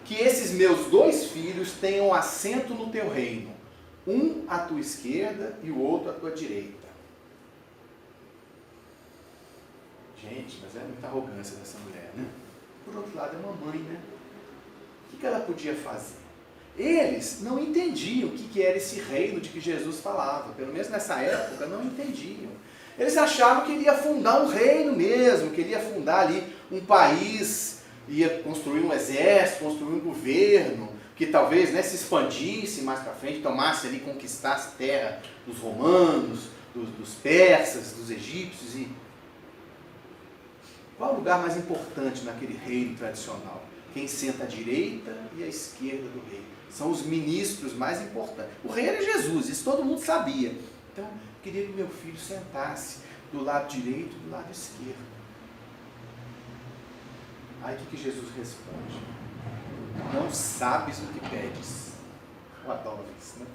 [SPEAKER 1] que esses meus 2 filhos tenham assento no teu reino, um à tua esquerda e o outro à tua direita. Gente, mas é muita arrogância dessa mulher, né? Por outro lado, é uma mãe, né? O que ela podia fazer? Eles não entendiam o que era esse reino de que Jesus falava. Pelo menos nessa época, não entendiam. Eles achavam que ele ia fundar um reino mesmo, que ele ia fundar ali um país, ia construir um exército, construir um governo, que talvez, né, se expandisse mais para frente, tomasse ali, conquistasse terra dos romanos, dos persas, dos egípcios. E qual é o lugar mais importante naquele reino tradicional? Quem senta à direita e à esquerda do rei. São os ministros mais importantes. O rei era Jesus, isso todo mundo sabia. Então, eu queria que meu filho sentasse do lado direito e do lado esquerdo. Aí o que Jesus responde? Não sabes o que pedes. Eu adoro isso, né?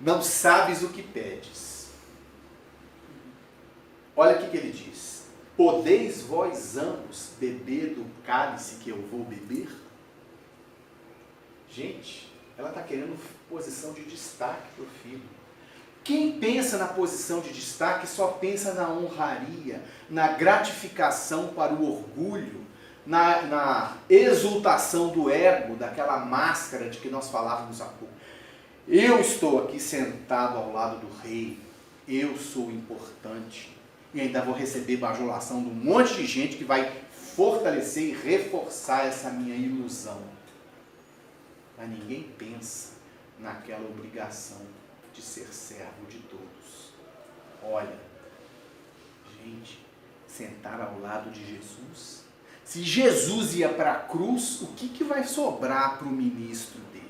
[SPEAKER 1] Não sabes o que pedes. Olha o que ele diz. Podeis vós ambos beber do cálice que eu vou beber? Gente, ela está querendo posição de destaque para o filho. Quem pensa na posição de destaque só pensa na honraria, na gratificação para o orgulho, na exultação do ego, daquela máscara de que nós falávamos há pouco. Eu estou aqui sentado ao lado do rei, eu sou importante. E ainda vou receber bajulação de um monte de gente que vai fortalecer e reforçar essa minha ilusão. Mas ninguém pensa naquela obrigação de ser servo de todos. Olha, gente, sentar ao lado de Jesus. Se Jesus ia para a cruz, o que vai sobrar para o ministro dele?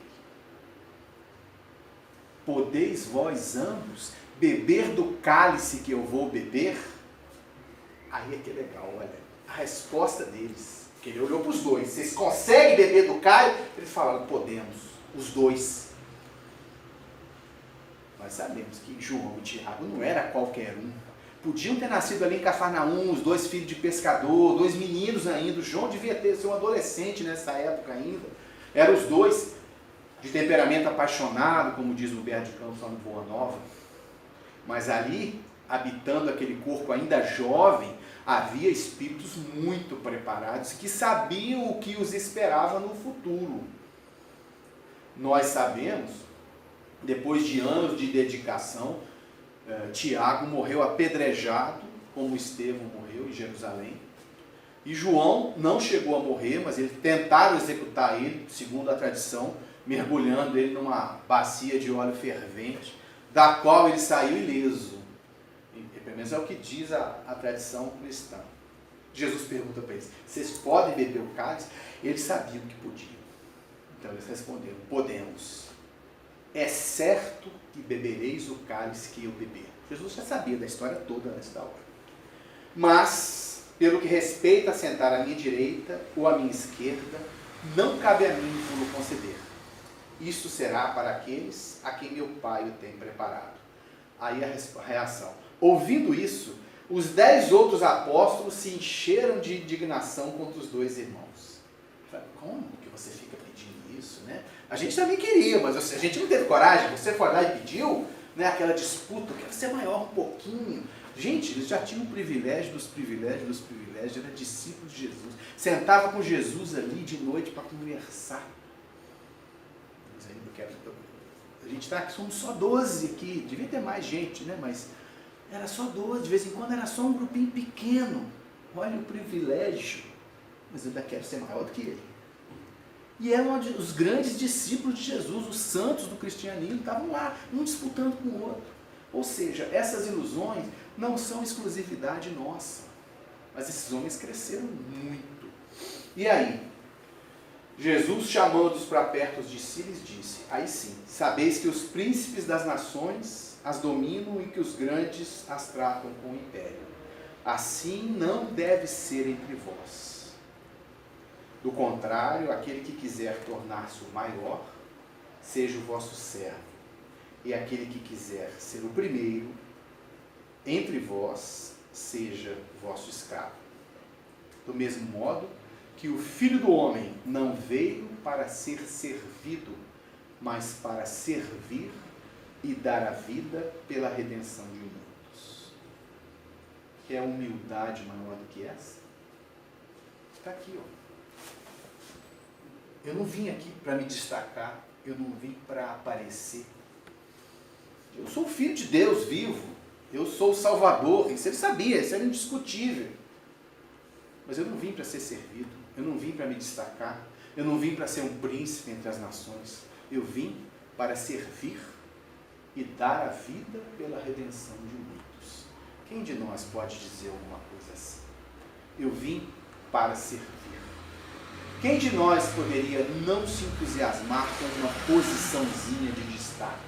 [SPEAKER 1] Podeis vós ambos beber do cálice que eu vou beber? Aí é que é legal, olha, a resposta deles, que ele olhou para os 2, vocês conseguem beber do cálice? Eles falaram, podemos, os 2. Nós sabemos que João e Tiago não era qualquer um. Podiam ter nascido ali em Cafarnaum, os 2 filhos de pescador, 2 meninos ainda. O João devia ser um adolescente nessa época ainda. Eram os 2 de temperamento apaixonado, como diz o Humberto de Campos lá no Boa Nova. Mas ali, habitando aquele corpo ainda jovem, havia espíritos muito preparados que sabiam o que os esperava no futuro. Nós sabemos, depois de anos de dedicação, Tiago morreu apedrejado, como Estevão morreu em Jerusalém. E João não chegou a morrer, mas eles tentaram executar ele, segundo a tradição, mergulhando ele numa bacia de óleo fervente, da qual ele saiu ileso. Pelo menos é o que diz a tradição cristã. Jesus pergunta para eles, vocês podem beber o cálice? Eles sabiam que podiam. Então eles responderam, podemos. É certo que bebereis o cálice que eu beber. Jesus já sabia da história toda nesta hora. Mas, pelo que respeita a sentar à minha direita ou à minha esquerda, não cabe a mim vos conceder. Isso será para aqueles a quem meu Pai o tem preparado. Aí a reação. Ouvindo isso, os 10 outros apóstolos se encheram de indignação contra os 2 irmãos. Como que você fica pedindo isso, né? A gente também queria, mas a gente não teve coragem. Você foi lá e pediu, né, aquela disputa, quer ser maior um pouquinho. Gente, eles já tinham o privilégio dos privilégios dos privilégios, era discípulo de Jesus. Sentava com Jesus ali de noite para conversar. A gente está aqui, somos só 12 aqui, devia ter mais gente, né? Mas era só 12, de vez em quando era só um grupinho pequeno. Olha o privilégio, mas eu ainda quero ser maior do que ele. E eram os grandes discípulos de Jesus, os santos do cristianismo, estavam lá, um disputando com o outro. Ou seja, essas ilusões não são exclusividade nossa, mas esses homens cresceram muito. E aí? Jesus, chamando-os para perto de si, lhes disse, aí sim, sabeis que os príncipes das nações as dominam e que os grandes as tratam com império. Assim não deve ser entre vós. Do contrário, aquele que quiser tornar-se o maior, seja o vosso servo. E aquele que quiser ser o primeiro, entre vós, seja vosso escravo. Do mesmo modo que o Filho do Homem não veio para ser servido, mas para servir e dar a vida pela redenção de muitos. Quer humildade maior do que essa? Está aqui, ó. Eu não vim aqui para me destacar, eu não vim para aparecer. Eu sou o Filho de Deus vivo, eu sou o Salvador, isso ele sabia, isso era indiscutível. Mas eu não vim para ser servido, eu não vim para me destacar, eu não vim para ser um príncipe entre as nações, eu vim para servir e dar a vida pela redenção de muitos. Quem de nós pode dizer alguma coisa assim? Eu vim para servir. Quem de nós poderia não se entusiasmar com uma posiçãozinha de destaque?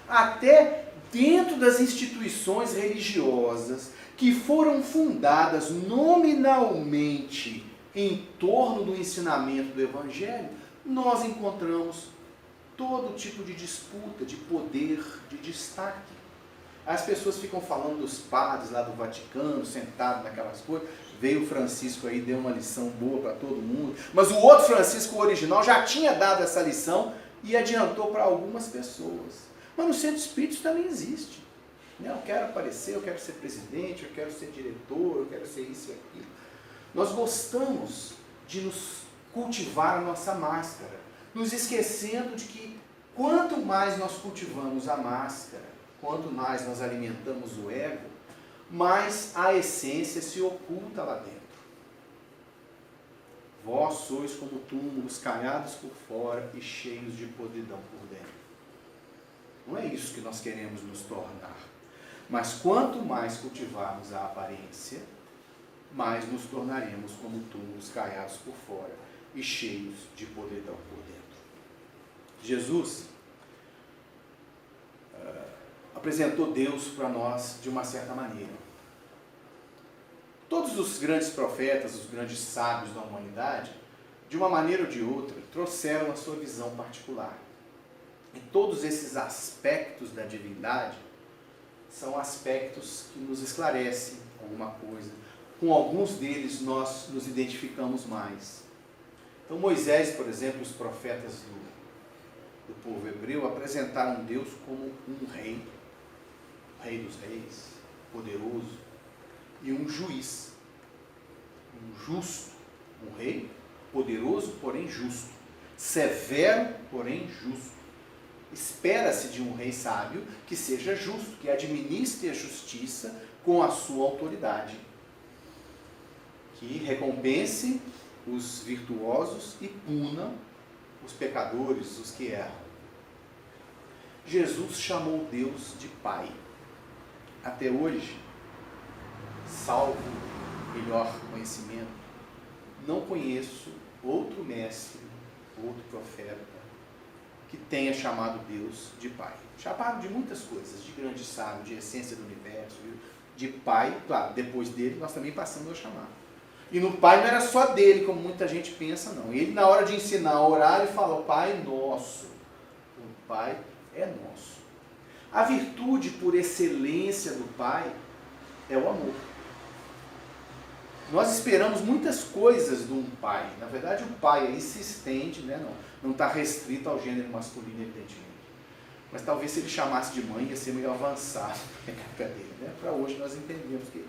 [SPEAKER 1] Até dentro das instituições religiosas que foram fundadas nominalmente em torno do ensinamento do Evangelho, nós encontramos todo tipo de disputa, de poder, de destaque. As pessoas ficam falando dos padres lá do Vaticano, sentados naquelas coisas. Veio o Francisco aí, deu uma lição boa para todo mundo. Mas o outro Francisco, o original, já tinha dado essa lição e adiantou para algumas pessoas. Mas no centro espírita isso também existe. Eu quero aparecer, eu quero ser presidente, eu quero ser diretor, eu quero ser isso e aquilo. Nós gostamos de nos cultivar a nossa máscara, nos esquecendo de que quanto mais nós cultivamos a máscara, quanto mais nós alimentamos o ego, mais a essência se oculta lá dentro. Vós sois como túmulos caiados por fora e cheios de podridão por dentro. Não é isso que nós queremos nos tornar. Mas quanto mais cultivarmos a aparência, mais nos tornaremos como túmulos caiados por fora e cheios de podridão por dentro. Jesus apresentou Deus para nós de uma certa maneira. Todos os grandes profetas, os grandes sábios da humanidade, de uma maneira ou de outra, trouxeram a sua visão particular. E todos esses aspectos da divindade são aspectos que nos esclarecem alguma coisa. Com alguns deles nós nos identificamos mais. Então Moisés, por exemplo, os profetas do povo hebreu apresentaram Deus como um rei, o rei dos reis, poderoso, e um juiz, um justo, um rei poderoso, porém justo, severo, porém justo. Espera-se de um rei sábio que seja justo, que administre a justiça com a sua autoridade, que recompense os virtuosos e puna os pecadores, os que erram. Jesus chamou Deus de Pai. Até hoje, salvo melhor conhecimento, não conheço outro mestre, outro profeta, que tenha chamado Deus de Pai. Chamaram de muitas coisas, de grande sábio, de essência do universo, de Pai, claro, depois dele nós também passamos a chamar. E no Pai não era só dele, como muita gente pensa, não. Ele, na hora de ensinar a orar, ele fala, o Pai é nosso. O Pai é nosso. A virtude por excelência do Pai é o amor. Nós esperamos muitas coisas de um pai. Na verdade, o pai aí se estende, né? Não está restrito ao gênero masculino, evidentemente. Mas talvez se ele chamasse de mãe, ia ser meio avançado na época dele. Né? Para hoje nós entendemos que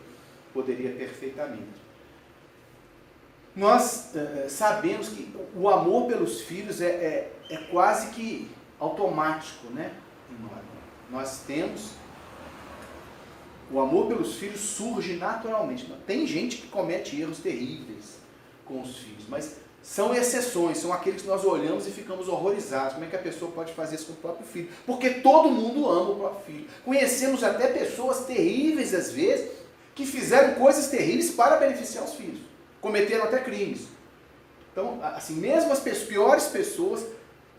[SPEAKER 1] poderia perfeitamente. Nós sabemos que o amor pelos filhos é quase que automático, né? Nós temos... O amor pelos filhos surge naturalmente. Tem gente que comete erros terríveis com os filhos, mas são exceções, são aqueles que nós olhamos e ficamos horrorizados. Como é que a pessoa pode fazer isso com o próprio filho? Porque todo mundo ama o próprio filho. Conhecemos até pessoas terríveis, às vezes, que fizeram coisas terríveis para beneficiar os filhos. Cometeram até crimes. Então, assim, mesmo as piores pessoas,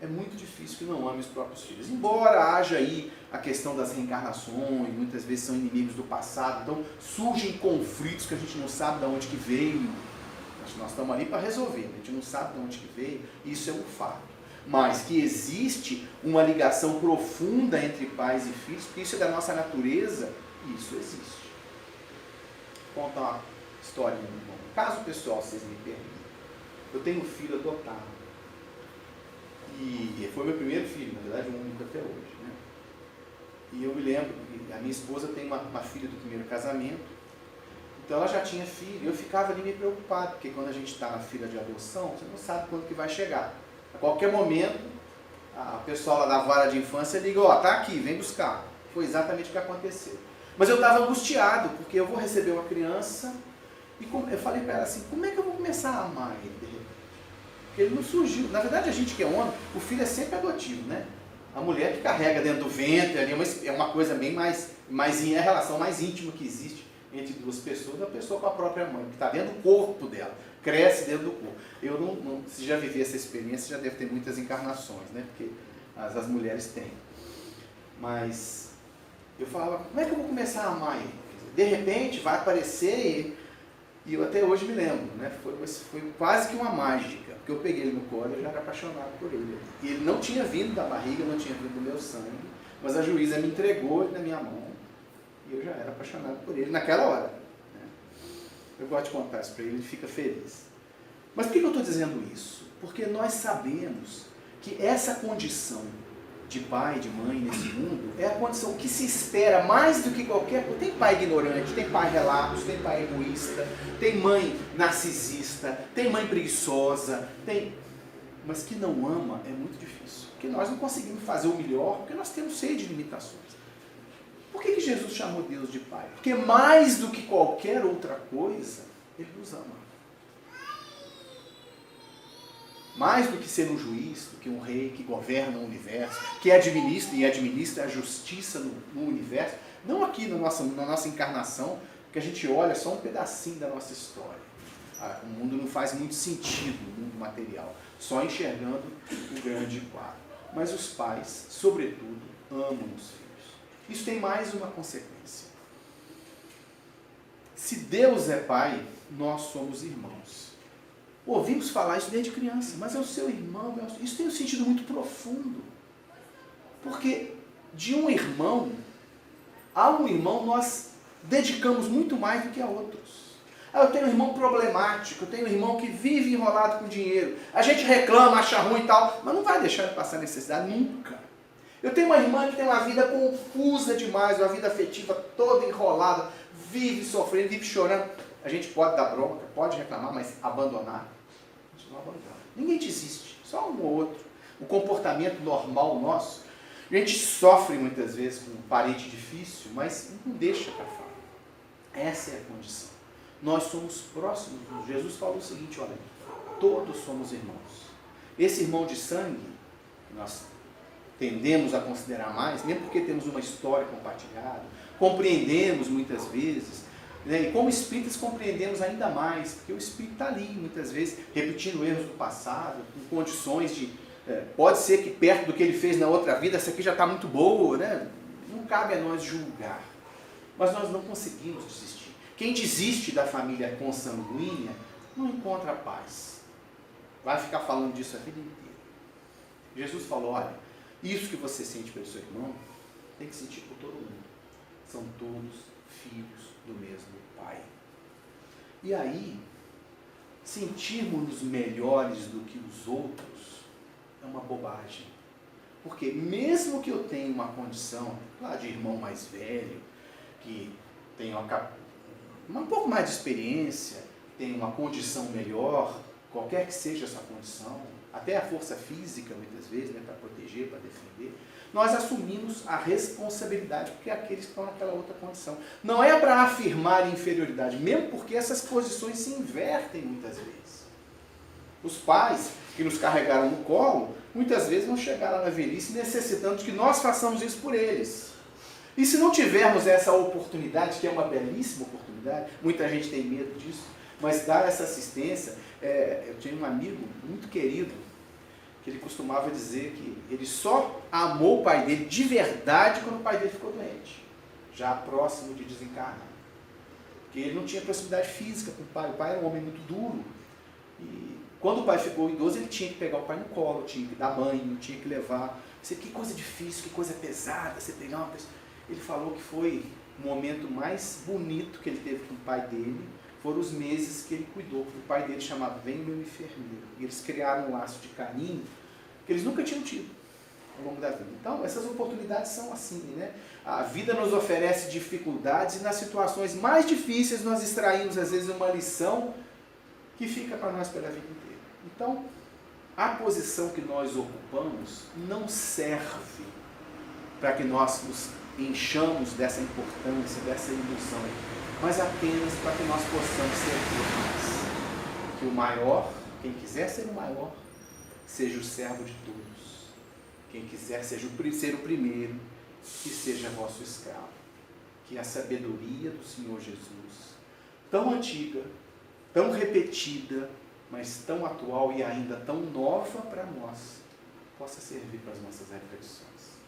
[SPEAKER 1] é muito difícil que não amem os próprios filhos. Embora haja aí a questão das reencarnações, muitas vezes são inimigos do passado, então surgem conflitos que a gente não sabe de onde que veio. Nós estamos ali para resolver, a gente não sabe de onde que veio, isso é um fato. Mas que existe uma ligação profunda entre pais e filhos, porque isso é da nossa natureza, isso existe. Vou contar uma história muito boa. Caso pessoal, vocês me permitem. Eu tenho um filho adotado. E foi meu primeiro filho, na verdade, o único até hoje. Né? E eu me lembro, a minha esposa tem uma filha do primeiro casamento, então ela já tinha filho, e eu ficava ali me preocupado, porque quando a gente está na fila de adoção, você não sabe quando que vai chegar. A qualquer momento, a pessoa lá da vara de infância liga, ó, tá aqui, vem buscar. Foi exatamente o que aconteceu. Mas eu estava angustiado, porque eu vou receber uma criança, e eu falei para ela assim, como é que eu vou começar a amar ele de repente? Porque ele não surgiu. Na verdade, a gente que é homem, o filho é sempre adotivo, né? A mulher que carrega dentro do ventre, ali, é uma coisa bem mais é a relação mais íntima que existe entre duas pessoas, a pessoa com a própria mãe, que está dentro do corpo dela, cresce dentro do corpo. Eu não se já vivi essa experiência, já deve ter muitas encarnações, né? Porque as mulheres têm. Mas eu falava, como é que eu vou começar a amar ele? De repente vai aparecer e eu até hoje me lembro, né? Foi quase que uma mágica, porque eu peguei ele no colo e eu já era apaixonado por ele. E ele não tinha vindo da barriga, não tinha vindo do meu sangue, mas a juíza me entregou ele na minha mão e eu já era apaixonado por ele naquela hora. Né? Eu gosto de contar isso para ele, ele fica feliz. Mas por que eu estou dizendo isso? Porque nós sabemos que essa condição de pai, de mãe nesse mundo, é a condição que se espera mais do que qualquer coisa. Tem pai ignorante, tem pai relapso, tem pai egoísta, tem mãe narcisista, tem mãe preguiçosa, mas que não ama é muito difícil. Porque nós não conseguimos fazer o melhor, porque nós temos cheio de limitações. Por que Jesus chamou Deus de Pai? Porque mais do que qualquer outra coisa, Ele nos ama. Mais do que ser um juiz, do que um rei que governa o universo, que administra a justiça no universo, não aqui na nossa encarnação, que a gente olha só um pedacinho da nossa história. O mundo não faz muito sentido, o mundo material, só enxergando o grande quadro. Mas os pais, sobretudo, amam os filhos. Isso tem mais uma consequência. Se Deus é pai, nós somos irmãos. Ouvimos falar isso desde criança, mas é o seu irmão. Isso tem um sentido muito profundo. Porque de um irmão, a um irmão nós dedicamos muito mais do que a outros. Eu tenho um irmão problemático, eu tenho um irmão que vive enrolado com dinheiro. A gente reclama, acha ruim e tal, mas não vai deixar de passar necessidade nunca. Eu tenho uma irmã que tem uma vida confusa demais, uma vida afetiva toda enrolada, vive sofrendo, vive chorando. A gente pode dar bronca, pode reclamar, mas abandonar, a gente não abandona. Ninguém desiste, só um ou outro. O comportamento normal nosso, a gente sofre muitas vezes com um parente difícil, mas não deixa para fora. Essa é a condição. Nós somos próximos. Jesus falou o seguinte, olha, todos somos irmãos. Esse irmão de sangue, nós tendemos a considerar mais, mesmo porque temos uma história compartilhada, compreendemos muitas vezes, Né? E como espíritas compreendemos ainda mais, porque o espírito está ali, muitas vezes, repetindo erros do passado, com condições de... pode ser que perto do que ele fez na outra vida, essa aqui já está muito boa, né? Não cabe a nós julgar. Mas nós não conseguimos desistir. Quem desiste da família consanguínea não encontra paz. Vai ficar falando disso a vida inteira. Jesus falou, olha, isso que você sente pelo seu irmão, tem que sentir por todo mundo. São todos filhos do mesmo Pai. E aí, sentirmos-nos melhores do que os outros é uma bobagem. Porque mesmo que eu tenha uma condição, lá de irmão mais velho, que tem um pouco mais de experiência, tem uma condição melhor, qualquer que seja essa condição, até a força física, muitas vezes, né, para proteger, para defender, nós assumimos a responsabilidade, porque é aqueles que estão naquela outra condição. Não é para afirmar inferioridade, mesmo porque essas posições se invertem muitas vezes. Os pais que nos carregaram no colo, muitas vezes vão chegar lá na velhice necessitando de que nós façamos isso por eles. E se não tivermos essa oportunidade, que é uma belíssima oportunidade, muita gente tem medo disso, mas dar essa assistência, eu tinha um amigo muito querido, que ele costumava dizer que ele só amou o pai dele de verdade quando o pai dele ficou doente, já próximo de desencarnar. Porque ele não tinha proximidade física com o pai era um homem muito duro, e quando o pai ficou idoso, ele tinha que pegar o pai no colo, tinha que dar banho, tinha que levar. Que coisa difícil, que coisa pesada, você pegar uma pessoa. Ele falou que foi o momento mais bonito que ele teve com o pai dele, foram os meses que ele cuidou. O pai dele chamava Vem Meu Enfermeiro. E eles criaram um laço de carinho que eles nunca tinham tido ao longo da vida. Então, essas oportunidades são assim, né? A vida nos oferece dificuldades e nas situações mais difíceis nós extraímos, às vezes, uma lição que fica para nós pela vida inteira. Então, a posição que nós ocupamos não serve para que nós nos enchamos dessa importância, dessa ilusão, mas apenas para que nós possamos servir mais. Que o maior, quem quiser ser o maior, seja o servo de todos. Quem quiser ser o primeiro, que seja vosso escravo. Que a sabedoria do Senhor Jesus, tão antiga, tão repetida, mas tão atual e ainda tão nova para nós, possa servir para as nossas reflexões.